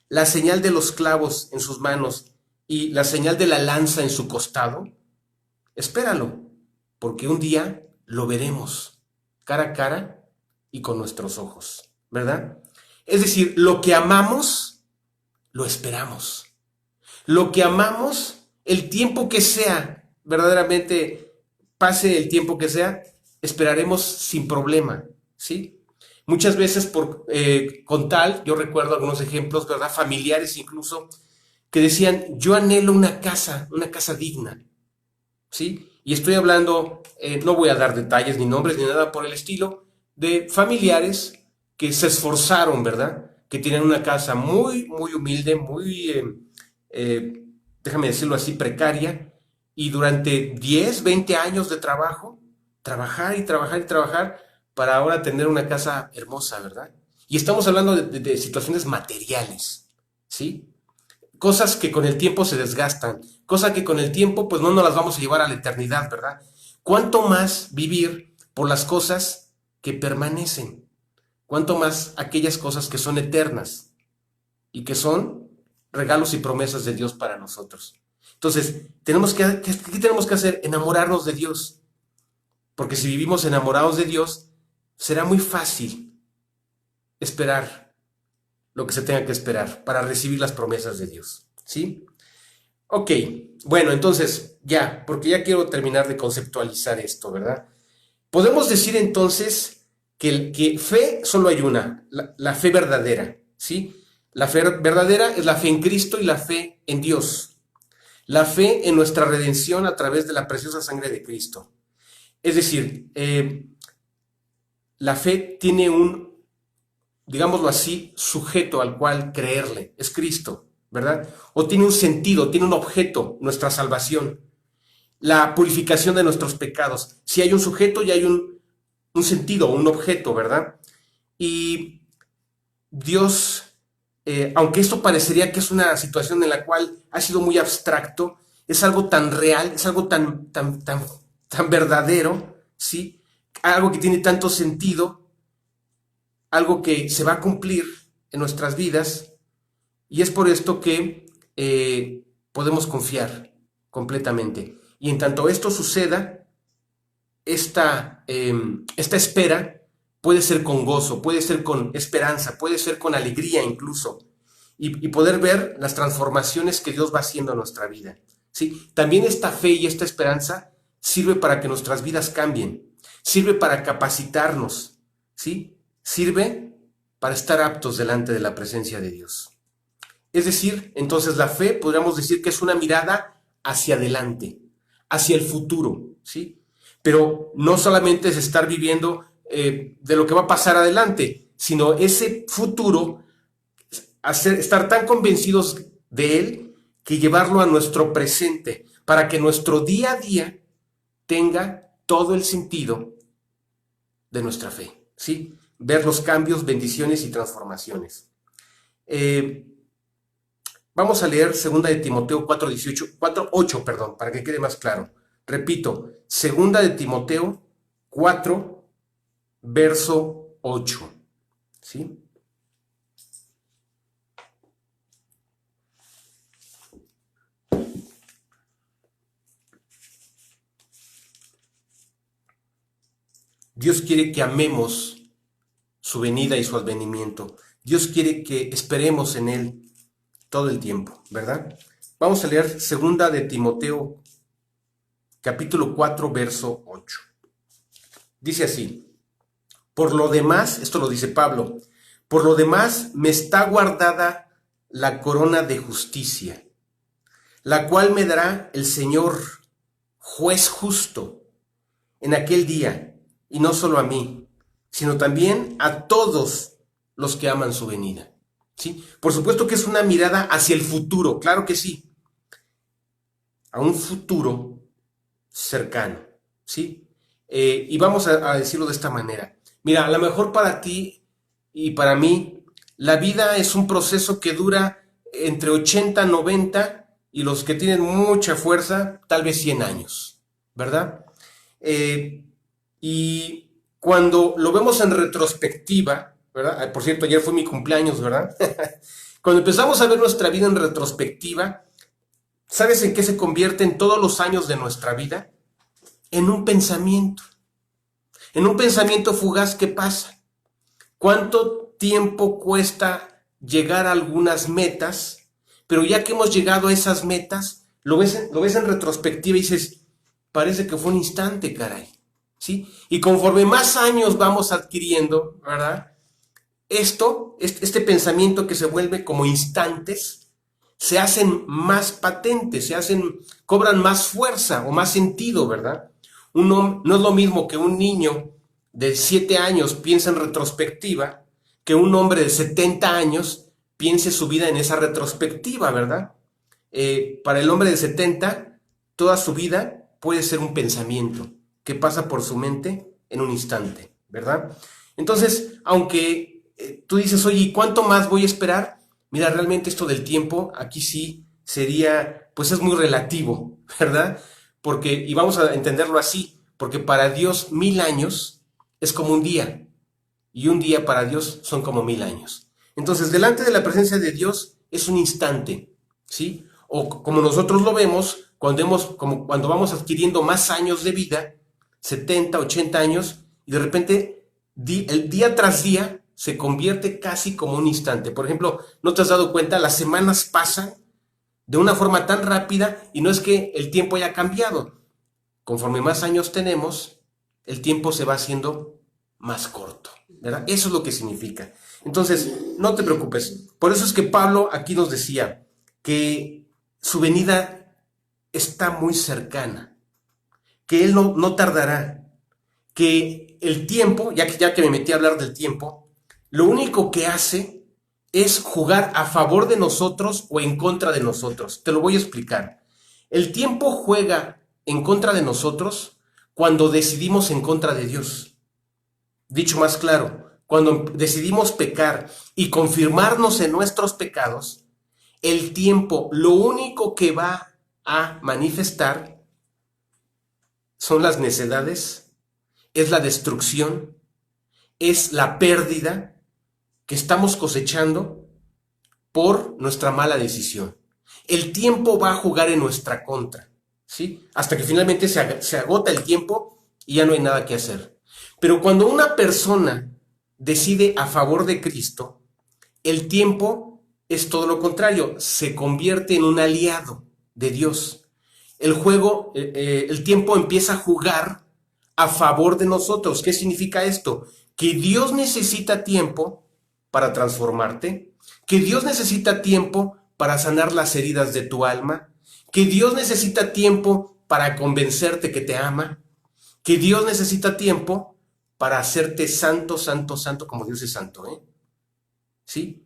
la señal de los clavos en sus manos y la señal de la lanza en su costado, espéralo, porque un día lo veremos cara a cara y con nuestros ojos, ¿verdad? Es decir, lo que amamos, lo esperamos. Lo que amamos, el tiempo que sea, verdaderamente pase el tiempo que sea, esperaremos sin problema, ¿sí? Muchas veces con tal, yo recuerdo algunos ejemplos, ¿verdad? Familiares incluso, que decían, yo anhelo una casa digna, ¿sí? Y estoy hablando, no voy a dar detalles ni nombres ni nada por el estilo, de familiares que se esforzaron, ¿verdad? Que tienen una casa muy, muy humilde, muy, déjame decirlo así, precaria, y durante 10, 20 años de trabajo, trabajar y trabajar y trabajar, para ahora tener una casa hermosa, ¿verdad? Y estamos hablando de situaciones materiales, ¿sí? Cosas que con el tiempo se desgastan, cosas que con el tiempo pues no nos las vamos a llevar a la eternidad, ¿verdad? ¿Cuánto más vivir por las cosas que permanecen? ¿Cuánto más aquellas cosas que son eternas y que son regalos y promesas de Dios para nosotros? Entonces, ¿qué tenemos que hacer? Enamorarnos de Dios. Porque si vivimos enamorados de Dios, será muy fácil esperar lo que se tenga que esperar para recibir las promesas de Dios, ¿sí? Ok, bueno, entonces ya, porque ya quiero terminar de conceptualizar esto, ¿verdad? Podemos decir entonces que fe solo hay una, la fe verdadera, ¿sí? La fe verdadera es la fe en Cristo y la fe en Dios. La fe en nuestra redención a través de la preciosa sangre de Cristo. Es decir, la fe tiene un, digámoslo así, sujeto al cual creerle, es Cristo, ¿verdad? O tiene un sentido, tiene un objeto, nuestra salvación, la purificación de nuestros pecados. Si hay un sujeto y hay un sentido, un objeto, ¿verdad? Y Dios, aunque esto parecería que es una situación en la cual ha sido muy abstracto, es algo tan real, es algo tan verdadero, ¿sí? Algo que tiene tanto sentido, algo que se va a cumplir en nuestras vidas, y es por esto que podemos confiar completamente. Y en tanto esto suceda, esta espera puede ser con gozo, puede ser con esperanza, puede ser con alegría incluso, y poder ver las transformaciones que Dios va haciendo en nuestra vida, ¿sí? También esta fe y esta esperanza sirve para que nuestras vidas cambien, sirve para capacitarnos, ¿sí? Sirve para estar aptos delante de la presencia de Dios. Es decir, entonces la fe podríamos decir que es una mirada hacia adelante, hacia el futuro, ¿sí? Pero no solamente es estar viviendo de lo que va a pasar adelante, sino ese futuro, estar tan convencidos de él que llevarlo a nuestro presente, para que nuestro día a día tenga todo el sentido de nuestra fe, ¿sí? Ver los cambios, bendiciones y transformaciones. Vamos a leer 2 de Timoteo 4:8, perdón, para que quede más claro. Repito, 2 de Timoteo 4, verso 8, ¿sí? Dios quiere que amemos su venida y su advenimiento. Dios quiere que esperemos en Él todo el tiempo, ¿verdad? Vamos a leer 2 de Timoteo, capítulo 4, verso 8. Dice así: por lo demás, esto lo dice Pablo, por lo demás me está guardada la corona de justicia, la cual me dará el Señor, juez justo, en aquel día, y no solo a mí, sino también a todos los que aman su venida. ¿sí? Por supuesto que es una mirada hacia el futuro, claro que sí, a un futuro cercano, ¿sí? Y vamos a decirlo de esta manera. Mira, a lo mejor para ti y para mí, la vida es un proceso que dura entre 80, 90 y los que tienen mucha fuerza, tal vez 100 años, ¿verdad? Eh, y cuando lo vemos en retrospectiva, ¿verdad? Por cierto, ayer fue mi cumpleaños, ¿verdad? Cuando empezamos a ver nuestra vida en retrospectiva, ¿sabes en qué se convierten todos los años de nuestra vida? En un pensamiento fugaz que pasa. ¿Cuánto tiempo cuesta llegar a algunas metas? Pero ya que hemos llegado a esas metas, lo ves en retrospectiva y dices, parece que fue un instante, caray. ¿Sí? Y conforme más años vamos adquiriendo, ¿verdad? Este pensamiento que se vuelve como instantes, se hacen más patentes, cobran más fuerza o más sentido, ¿verdad? No es lo mismo que un niño de 7 años piense en retrospectiva, que un hombre de 70 años piense su vida en esa retrospectiva, ¿verdad? Para el hombre de 70, toda su vida puede ser un pensamiento que pasa por su mente en un instante, ¿verdad? Entonces, aunque tú dices, oye, ¿y cuánto más voy a esperar? Mira, realmente esto del tiempo, aquí sí sería, pues es muy relativo, ¿verdad? Porque, y vamos a entenderlo así, porque para Dios 1000 años es como un día, y un día para Dios son como 1000 años. Entonces, delante de la presencia de Dios es un instante, ¿sí? O como nosotros lo vemos, como cuando vamos adquiriendo más años de vida, 70, 80 años, y de repente, el día tras día, se convierte casi como un instante. Por ejemplo, ¿no te has dado cuenta? Las semanas pasan de una forma tan rápida y no es que el tiempo haya cambiado. Conforme más años tenemos, el tiempo se va haciendo más corto, ¿verdad? Eso es lo que significa. Entonces, no te preocupes. Por eso es que Pablo aquí nos decía que su venida está muy cercana, que él no tardará, que el tiempo, ya que me metí a hablar del tiempo, lo único que hace es jugar a favor de nosotros o en contra de nosotros. Te lo voy a explicar. El tiempo juega en contra de nosotros cuando decidimos en contra de Dios. Dicho más claro, cuando decidimos pecar y confirmarnos en nuestros pecados, el tiempo lo único que va a manifestar son las necedades, es la destrucción, es la pérdida que estamos cosechando por nuestra mala decisión. El tiempo va a jugar en nuestra contra, ¿sí? Hasta que finalmente se agota el tiempo y ya no hay nada que hacer. Pero cuando una persona decide a favor de Cristo, el tiempo es todo lo contrario, se convierte en un aliado de Dios. El tiempo empieza a jugar a favor de nosotros. ¿Qué significa esto? Que Dios necesita tiempo para transformarte, que Dios necesita tiempo para sanar las heridas de tu alma, que Dios necesita tiempo para convencerte que te ama, que Dios necesita tiempo para hacerte santo, santo, santo como Dios es santo, ¿eh? ¿Sí?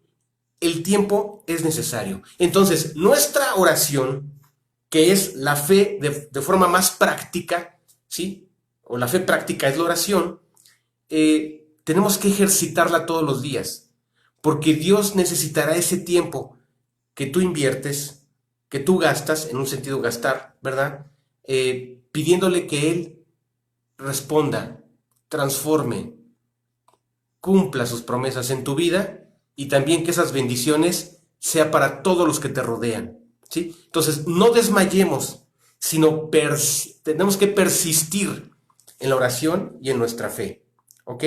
El tiempo es necesario. Entonces, nuestra oración, que es la fe de forma más práctica, ¿sí? O la fe práctica es la oración, tenemos que ejercitarla todos los días, porque Dios necesitará ese tiempo que tú inviertes, que tú gastas, en un sentido gastar, ¿verdad? Pidiéndole que Él responda, transforme, cumpla sus promesas en tu vida y también que esas bendiciones sea para todos los que te rodean, ¿sí? Entonces, no desmayemos, sino tenemos que persistir en la oración y en nuestra fe, ¿ok?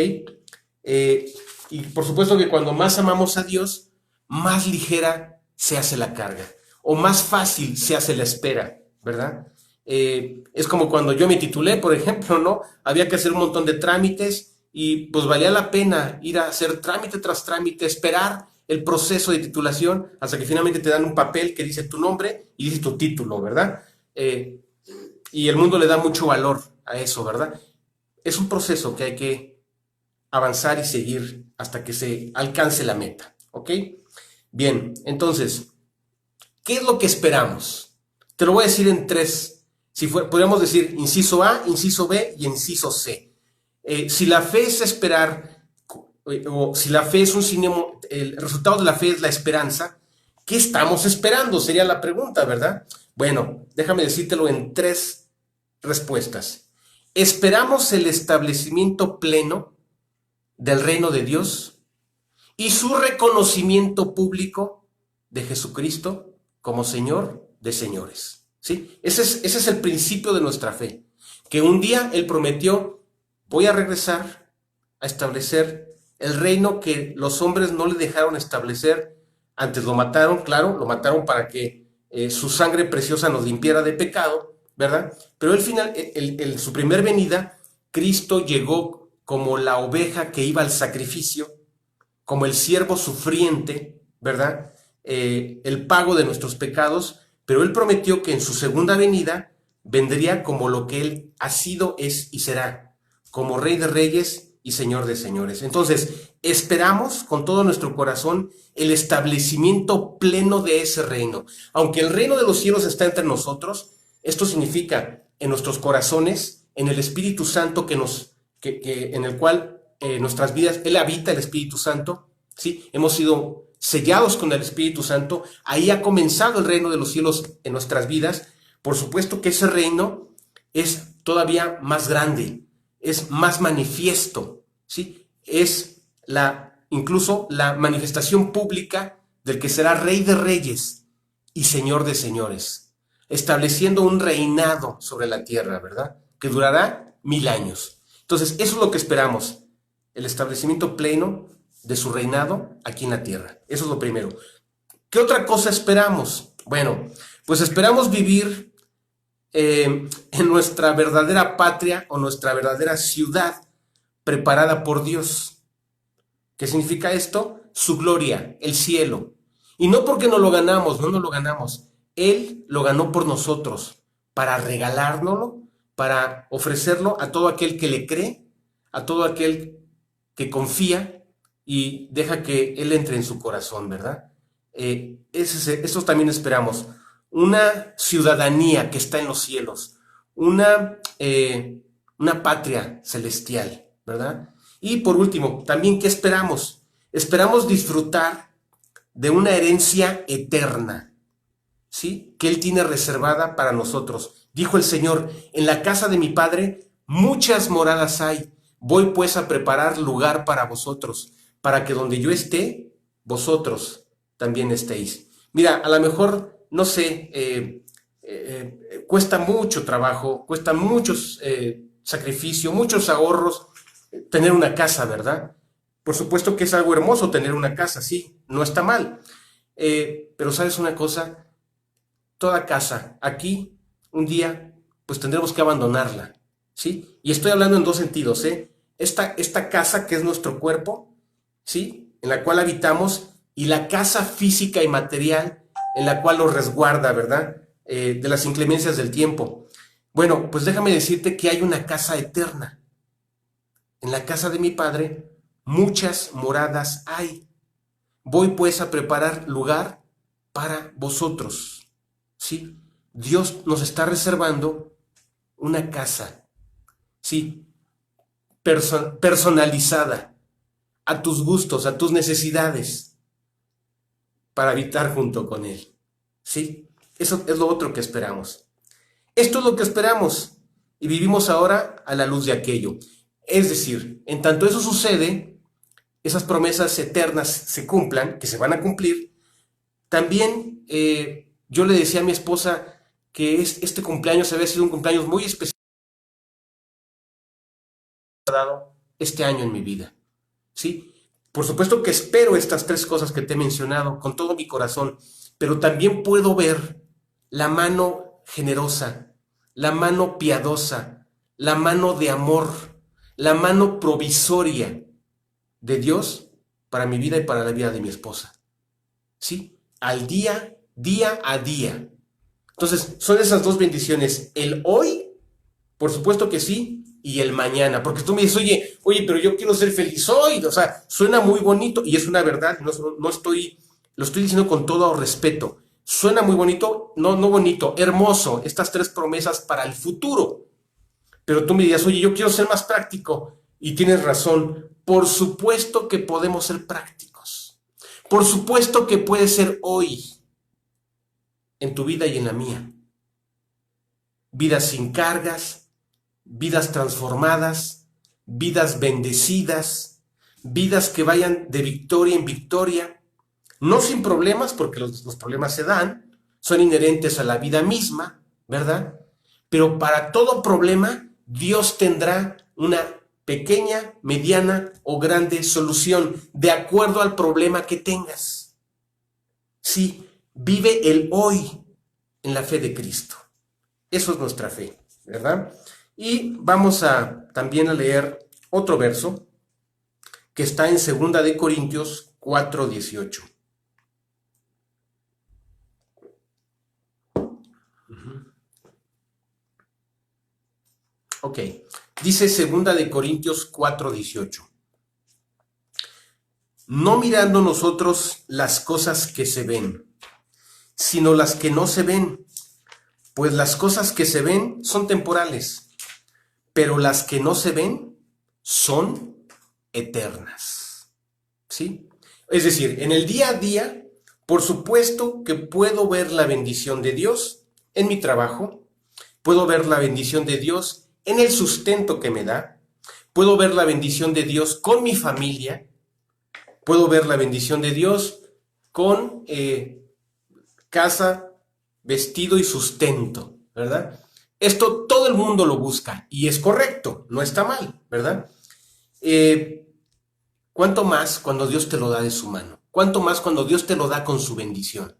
Y por supuesto que cuando más amamos a Dios, más ligera se hace la carga o más fácil se hace la espera, ¿verdad? Es como cuando yo me titulé, por ejemplo, ¿no? Había que hacer un montón de trámites y pues valía la pena ir a hacer trámite tras trámite, esperar el proceso de titulación hasta que finalmente te dan un papel que dice tu nombre y dice tu título, ¿verdad? Y el mundo le da mucho valor a eso, ¿verdad? Es un proceso que hay que avanzar y seguir hasta que se alcance la meta, ¿ok? Bien, entonces, ¿qué es lo que esperamos? Te lo voy a decir en tres. Podríamos decir inciso A, inciso B y inciso C. Si la fe es esperar, o si la fe es un sinónimo, el resultado de la fe es la esperanza, ¿qué estamos esperando? Sería la pregunta, ¿verdad? Bueno, déjame decírtelo en tres respuestas. Esperamos el establecimiento pleno del reino de Dios y su reconocimiento público de Jesucristo como Señor de señores. ¿Sí? Ese es el principio de nuestra fe. Que un día Él prometió, voy a regresar a establecer el reino que los hombres no le dejaron establecer. Antes lo mataron, claro, lo mataron para que su sangre preciosa nos limpiara de pecado, ¿verdad? Pero al final, su primer venida, Cristo llegó como la oveja que iba al sacrificio, como el siervo sufriente, ¿verdad? El pago de nuestros pecados, pero Él prometió que en su segunda venida vendría como lo que Él ha sido, es y será, como Rey de Reyes y Señor de Señores. Entonces, esperamos con todo nuestro corazón el establecimiento pleno de ese reino. Aunque el reino de los cielos está entre nosotros, esto significa en nuestros corazones, en el Espíritu Santo en el cual nuestras vidas, Él habita, el Espíritu Santo, ¿sí? Hemos sido sellados con el Espíritu Santo. Ahí ha comenzado el reino de los cielos en nuestras vidas. Por supuesto que ese reino es todavía más grande, es más manifiesto, ¿sí? Es incluso la manifestación pública del que será Rey de Reyes y Señor de Señores, estableciendo un reinado sobre la tierra, ¿verdad? Que durará 1000 años. Entonces, eso es lo que esperamos, el establecimiento pleno de su reinado aquí en la tierra. Eso es lo primero. ¿Qué otra cosa esperamos? Bueno, pues esperamos vivir en nuestra verdadera patria o nuestra verdadera ciudad preparada por Dios. ¿Qué significa esto? Su gloria, el cielo. Y no porque no lo ganamos, no nos lo ganamos. Él lo ganó por nosotros, para regalárnoslo, para ofrecerlo a todo aquel que le cree, a todo aquel que confía y deja que Él entre en su corazón, ¿verdad? Eso también esperamos. Una ciudadanía que está en los cielos, una patria celestial, ¿verdad? Y por último, también, ¿qué esperamos? Esperamos disfrutar de una herencia eterna, ¿sí? Que Él tiene reservada para nosotros. Dijo el Señor, en la casa de mi Padre muchas moradas hay. Voy pues a preparar lugar para vosotros, para que donde yo esté, vosotros también estéis. Mira, a lo mejor, no sé, cuesta mucho trabajo, cuesta muchos sacrificios, muchos ahorros tener una casa, ¿verdad? Por supuesto que es algo hermoso tener una casa, sí, no está mal. Pero ¿sabes una cosa? Toda casa, aquí, un día, pues tendremos que abandonarla, ¿sí? Y estoy hablando en dos sentidos, ¿eh? Esta casa que es nuestro cuerpo, ¿sí? En la cual habitamos, y la casa física y material en la cual nos resguarda, ¿verdad? De las inclemencias del tiempo. Bueno, pues déjame decirte que hay una casa eterna. En la casa de mi Padre muchas moradas hay. Voy pues a preparar lugar para vosotros, ¿sí? Dios nos está reservando una casa, ¿sí? Personalizada a tus gustos, a tus necesidades, para habitar junto con Él, ¿sí? Eso es lo otro que esperamos. Esto es lo que esperamos y vivimos ahora a la luz de aquello. Es decir, en tanto eso sucede, esas promesas eternas se cumplan, que se van a cumplir. También yo le decía a mi esposa que este cumpleaños había sido un cumpleaños muy especial dado este año en mi vida, ¿sí? Por supuesto que espero estas tres cosas que te he mencionado con todo mi corazón, pero también puedo ver la mano generosa, la mano piadosa, la mano de amor, la mano provisoria de Dios para mi vida y para la vida de mi esposa, ¿sí? Al día a día. Entonces, son esas dos bendiciones, el hoy, por supuesto que sí, y el mañana, porque tú me dices, oye, pero yo quiero ser feliz hoy, o sea, suena muy bonito y es una verdad, no estoy Lo estoy diciendo con todo respeto. Suena muy bonito, no bonito, hermoso, estas 3 promesas para el futuro. Pero tú me dirías, oye, yo quiero ser más práctico. Y tienes razón. Por supuesto que podemos ser prácticos. Por supuesto que puede ser hoy, en tu vida y en la mía. Vidas sin cargas, vidas transformadas, vidas bendecidas, vidas que vayan de victoria en victoria, no sin problemas, porque los problemas se dan, son inherentes a la vida misma, ¿verdad? Pero para todo problema, Dios tendrá una pequeña, mediana o grande solución, de acuerdo al problema que tengas. Sí, vive el hoy en la fe de Cristo. Eso es nuestra fe, ¿verdad? Y vamos también a leer otro verso que está en 2 de Corintios 4:18. Ok, dice 2 de Corintios 4:18. No mirando nosotros las cosas que se ven, sino las que no se ven, pues las cosas que se ven son temporales, pero las que no se ven son eternas. ¿Sí? Es decir, en el día a día, por supuesto que puedo ver la bendición de Dios en mi trabajo, puedo ver la bendición de Dios en el sustento que me da, puedo ver la bendición de Dios con mi familia, puedo ver la bendición de Dios con casa, vestido y sustento, ¿verdad? Esto todo el mundo lo busca y es correcto, no está mal, ¿verdad? ¿Cuánto más cuando Dios te lo da de su mano? ¿Cuánto más cuando Dios te lo da con su bendición?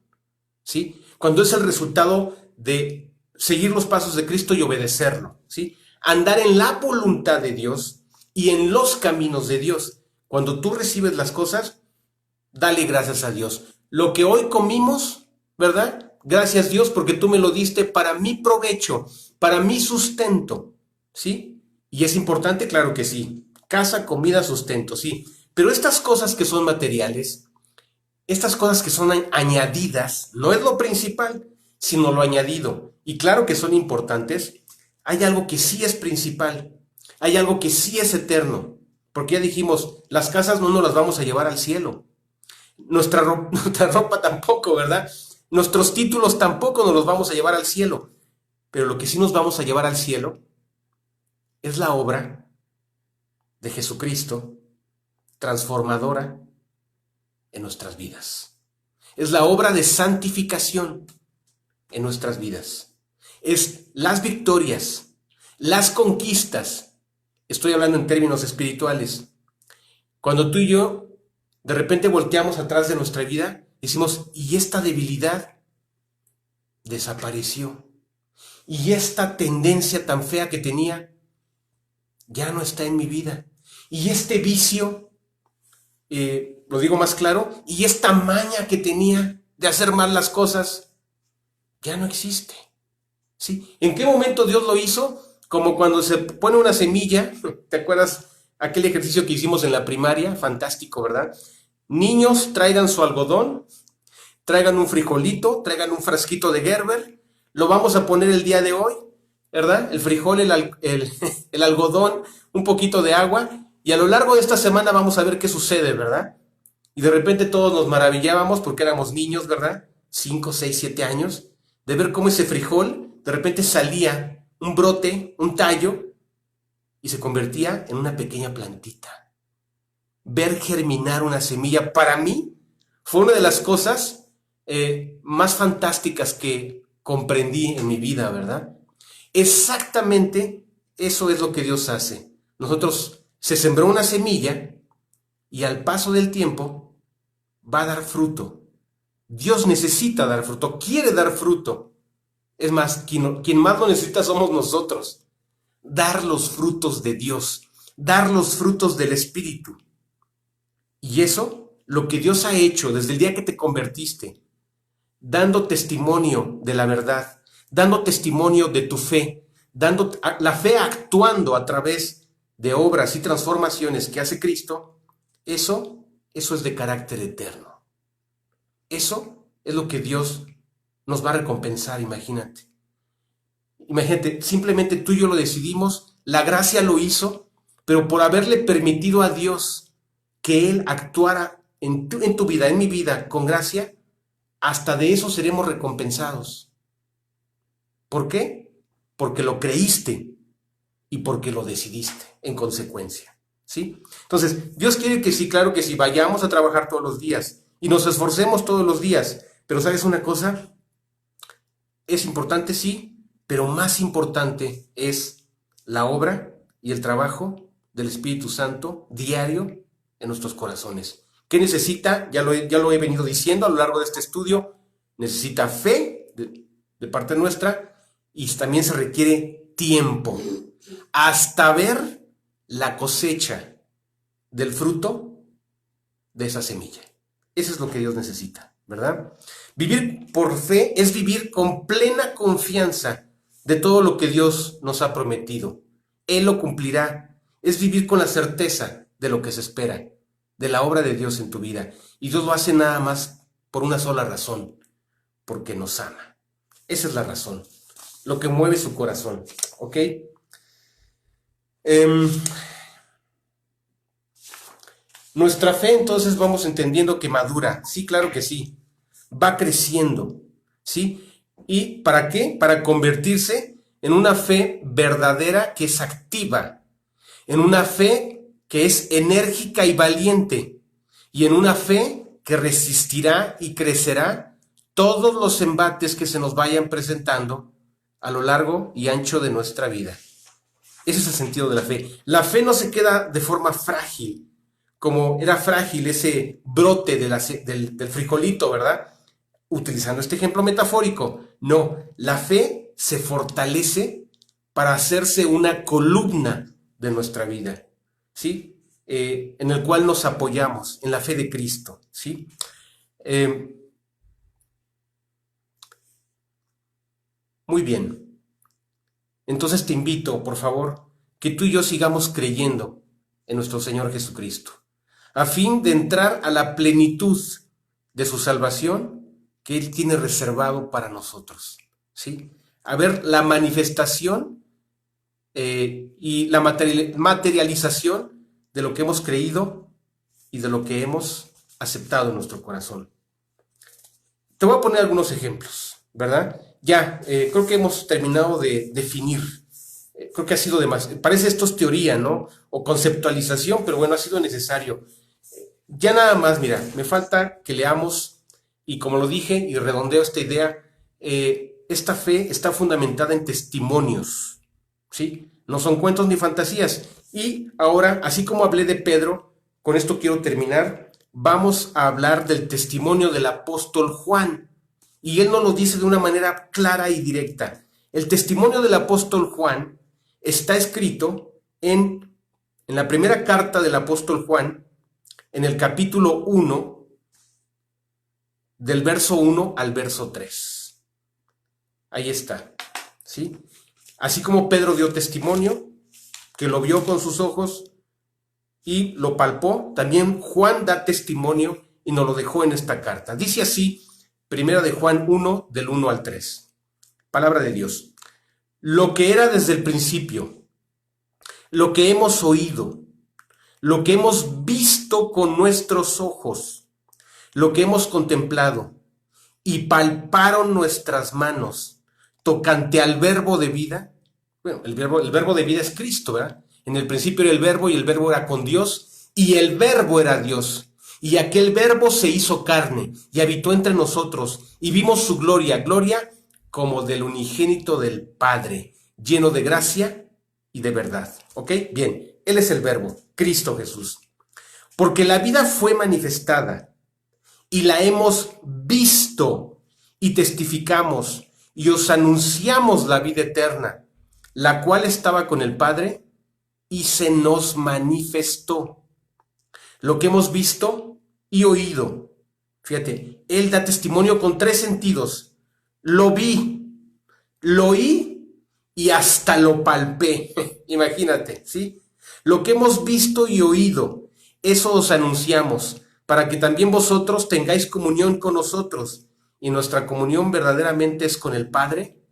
¿Sí? Cuando es el resultado de seguir los pasos de Cristo y obedecerlo, ¿sí? Andar en la voluntad de Dios y en los caminos de Dios. Cuando tú recibes las cosas, dale gracias a Dios. Lo que hoy comimos, ¿verdad? Gracias Dios porque tú me lo diste para mi provecho, para mi sustento, ¿sí? Y es importante, claro que sí. Casa, comida, sustento, sí. Pero estas cosas que son materiales, estas cosas que son añadidas, no es lo principal, sino lo añadido. Y claro que son importantes. Hay algo que sí es principal. Hay algo que sí es eterno. Porque ya dijimos, las casas no nos las vamos a llevar al cielo. Nuestra ropa tampoco, ¿verdad? Nuestros títulos tampoco nos los vamos a llevar al cielo. Pero lo que sí nos vamos a llevar al cielo es la obra de Jesucristo, transformadora en nuestras vidas. Es la obra de santificación en nuestras vidas. Es las victorias, las conquistas. Estoy hablando en términos espirituales. Cuando tú y yo de repente volteamos atrás de nuestra vida, decimos, ¿y esta debilidad desapareció? ¿Y esta tendencia tan fea que tenía ya no está en mi vida? ¿Y este vicio, lo digo más claro, y esta maña que tenía de hacer mal las cosas, ya no existe? ¿Sí? ¿En qué momento Dios lo hizo? Como cuando se pone una semilla, ¿te acuerdas aquel ejercicio que hicimos en la primaria? Fantástico, ¿verdad? Niños, traigan su algodón, traigan un frijolito, traigan un frasquito de Gerber, lo vamos a poner el día de hoy, ¿verdad? El frijol, el algodón, un poquito de agua, y a lo largo de esta semana vamos a ver qué sucede, ¿verdad? Y de repente todos nos maravillábamos porque éramos niños, ¿verdad? 5, 6, 7 años, de ver cómo ese frijol de repente salía un brote, un tallo, y se convertía en una pequeña plantita. Ver germinar una semilla, para mí, fue una de las cosas más fantásticas que comprendí en mi vida, ¿verdad? Exactamente eso es lo que Dios hace. Nosotros se sembró una semilla y al paso del tiempo va a dar fruto. Dios necesita dar fruto, quiere dar fruto. Es más, quien más lo necesita somos nosotros. Dar los frutos de Dios, dar los frutos del Espíritu. Y eso, lo que Dios ha hecho desde el día que te convertiste, dando testimonio de la verdad, dando testimonio de tu fe, dando la fe actuando a través de obras y transformaciones que hace Cristo, eso es de carácter eterno. Eso es lo que Dios nos va a recompensar, imagínate. Imagínate, simplemente tú y yo lo decidimos, la gracia lo hizo, pero por haberle permitido a Dios que Él actuara en tu vida, en mi vida, con gracia, hasta de eso seremos recompensados. ¿Por qué? Porque lo creíste y porque lo decidiste en consecuencia, ¿sí? Entonces, Dios quiere que sí, claro que sí, vayamos a trabajar todos los días y nos esforcemos todos los días, pero ¿sabes una cosa? Es importante, sí, pero más importante es la obra y el trabajo del Espíritu Santo diario en nuestros corazones. ¿Qué necesita? Ya lo he venido diciendo a lo largo de este estudio. Necesita fe de parte nuestra y también se requiere tiempo hasta ver la cosecha del fruto de esa semilla. Eso es lo que Dios necesita, ¿verdad? Vivir por fe es vivir con plena confianza de todo lo que Dios nos ha prometido. Él lo cumplirá. Es vivir con la certeza de lo que se espera, de la obra de Dios en tu vida. Y Dios lo hace nada más por una sola razón, porque nos ama. Esa es la razón, lo que mueve su corazón, ¿ok? Nuestra fe, entonces, vamos entendiendo que madura. Sí, claro que sí. Va creciendo, ¿sí? ¿Y para qué? Para convertirse en una fe verdadera que es activa, en una fe que es enérgica y valiente, y en una fe que resistirá y crecerá todos los embates que se nos vayan presentando a lo largo y ancho de nuestra vida. Ese es el sentido de la fe. La fe no se queda de forma frágil, como era frágil ese brote del frijolito, ¿verdad? Utilizando este ejemplo metafórico. No, la fe se fortalece para hacerse una columna de nuestra vida, ¿sí? En el cual nos apoyamos, en la fe de Cristo, ¿sí? Muy bien. Entonces te invito, por favor, que tú y yo sigamos creyendo en nuestro Señor Jesucristo, a fin de entrar a la plenitud de su salvación que Él tiene reservado para nosotros, ¿sí? A ver la manifestación y la materialización de lo que hemos creído y de lo que hemos aceptado en nuestro corazón. Te voy a poner algunos ejemplos, ¿verdad? Ya, creo que hemos terminado de definir. Creo que ha sido demasiado. Parece esto es teoría, ¿no? O conceptualización, pero bueno, ha sido necesario. Ya nada más, mira, me falta que leamos, y como lo dije, y redondeo esta idea, esta fe está fundamentada en testimonios, ¿sí? No son cuentos ni fantasías. Y ahora, así como hablé de Pedro, con esto quiero terminar, vamos a hablar del testimonio del apóstol Juan. Y él nos lo dice de una manera clara y directa. El testimonio del apóstol Juan está escrito en la primera carta del apóstol Juan, en el capítulo 1, del verso 1 al verso 3. Ahí está, ¿sí? Así como Pedro dio testimonio, que lo vio con sus ojos y lo palpó, también Juan da testimonio y nos lo dejó en esta carta. Dice así, primera de Juan 1, del 1 al 3. Palabra de Dios. Lo que era desde el principio, lo que hemos oído, lo que hemos visto con nuestros ojos, lo que hemos contemplado y palparon nuestras manos tocante al verbo de vida. Bueno, el verbo de vida es Cristo, ¿verdad? En el principio era el verbo y el verbo era con Dios y el verbo era Dios. Y aquel verbo se hizo carne y habitó entre nosotros y vimos su gloria, gloria como del unigénito del Padre, lleno de gracia y de verdad. ¿Ok? Bien, Él es el verbo, Cristo Jesús. Porque la vida fue manifestada y la hemos visto y testificamos y os anunciamos la vida eterna, la cual estaba con el Padre y se nos manifestó. Lo que hemos visto y oído. Fíjate, Él da testimonio con 3 sentidos. Lo vi, lo oí y hasta lo palpé. Imagínate, ¿sí? Lo que hemos visto y oído, eso os anunciamos, para que también vosotros tengáis comunión con nosotros. Y nuestra comunión verdaderamente es con el Padre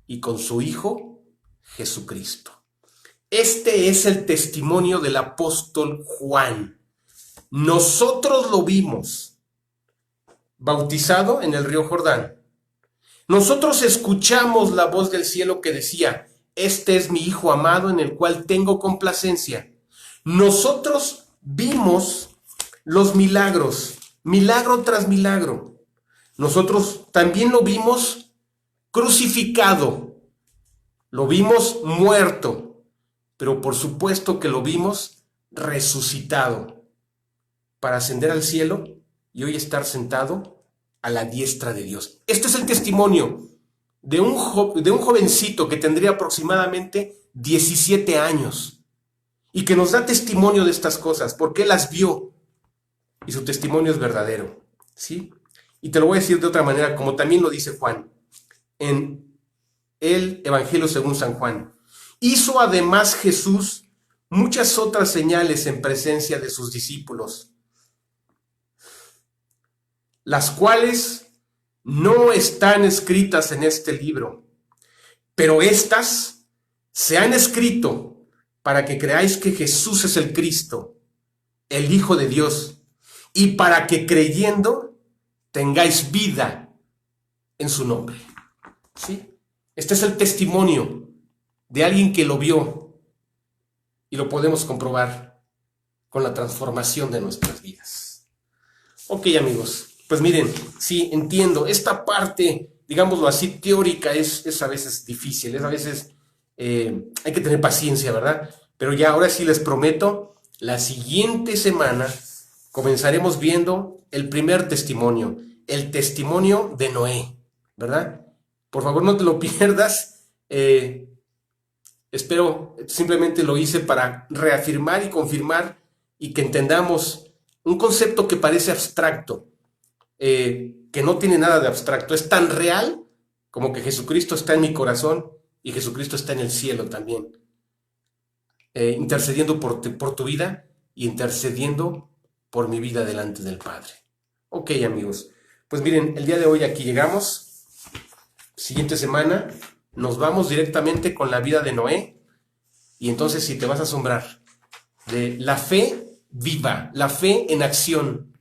y con su Hijo Jesucristo. Este es el testimonio del apóstol Juan. Nosotros lo vimos bautizado en el río Jordán. Nosotros escuchamos la voz del cielo que decía: este es mi Hijo amado en el cual tengo complacencia. Nosotros vimos los milagros, milagro tras milagro. Nosotros también lo vimos crucificado, lo vimos muerto, pero por supuesto que lo vimos resucitado para ascender al cielo y hoy estar sentado a la diestra de Dios. Este es el testimonio de un jovencito que tendría aproximadamente 17 años y que nos da testimonio de estas cosas porque él las vio y su testimonio es verdadero, ¿sí? Y te lo voy a decir de otra manera, como también lo dice Juan en el Evangelio según San Juan. Hizo además Jesús muchas otras señales en presencia de sus discípulos, las cuales no están escritas en este libro, pero estas se han escrito para que creáis que Jesús es el Cristo, el Hijo de Dios, y para que creyendo tengáis vida en su nombre. ¿Sí? Este es el testimonio de alguien que lo vio y lo podemos comprobar con la transformación de nuestras vidas. Ok, amigos. Pues miren, sí, entiendo, esta parte, digámoslo así, teórica es a veces difícil, es a veces hay que tener paciencia, ¿verdad? Pero ya ahora sí les prometo, la siguiente semana comenzaremos viendo el primer testimonio, el testimonio de Noé, ¿verdad? Por favor, no te lo pierdas. Espero, simplemente lo hice para reafirmar y confirmar y que entendamos un concepto que parece abstracto, que no tiene nada de abstracto, es tan real como que Jesucristo está en mi corazón y Jesucristo está en el cielo también, intercediendo por tu vida y intercediendo por mi vida delante del Padre. Ok, amigos, pues miren, el día de hoy aquí llegamos. Siguiente semana nos vamos directamente con la vida de Noé y entonces sí te vas a asombrar de la fe viva, la fe en acción,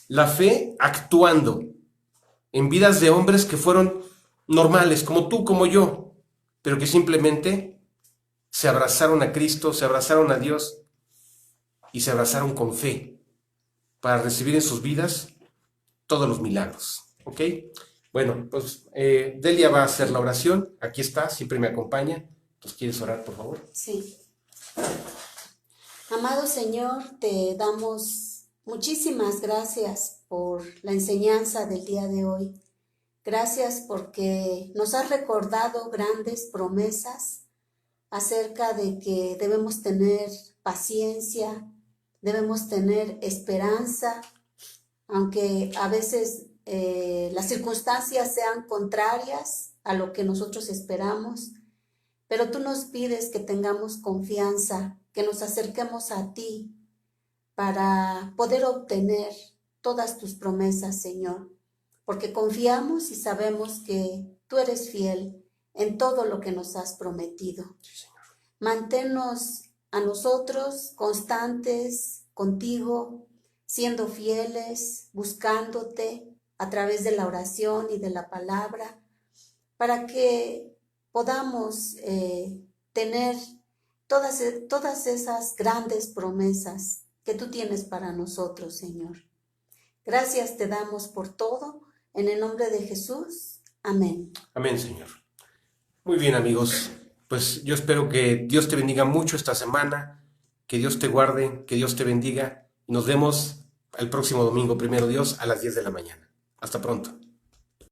la fe actuando en vidas de hombres que fueron normales, como tú, como yo, pero que simplemente se abrazaron a Cristo, se abrazaron a Dios y se abrazaron con fe para recibir en sus vidas todos los milagros. ¿Ok? Bueno, pues Delia va a hacer la oración. Aquí está, siempre me acompaña. Entonces, ¿quieres orar, por favor? Sí. Amado Señor, te damos muchísimas gracias por la enseñanza del día de hoy. Gracias porque nos has recordado grandes promesas acerca de que debemos tener paciencia, debemos tener esperanza, aunque a veces las circunstancias sean contrarias a lo que nosotros esperamos, pero tú nos pides que tengamos confianza, que nos acerquemos a ti para poder obtener todas tus promesas, Señor, porque confiamos y sabemos que tú eres fiel en todo lo que nos has prometido. Sí, Señor. Manténnos a nosotros constantes contigo, siendo fieles, buscándote a través de la oración y de la palabra, para que podamos tener todas esas grandes promesas que tú tienes para nosotros, Señor. Gracias te damos por todo, en el nombre de Jesús. Amén. Amén, Señor. Muy bien, amigos. Pues yo espero que Dios te bendiga mucho esta semana, que Dios te guarde, que Dios te bendiga. Y nos vemos el próximo domingo, primero Dios, a las 10 de la mañana. Hasta pronto.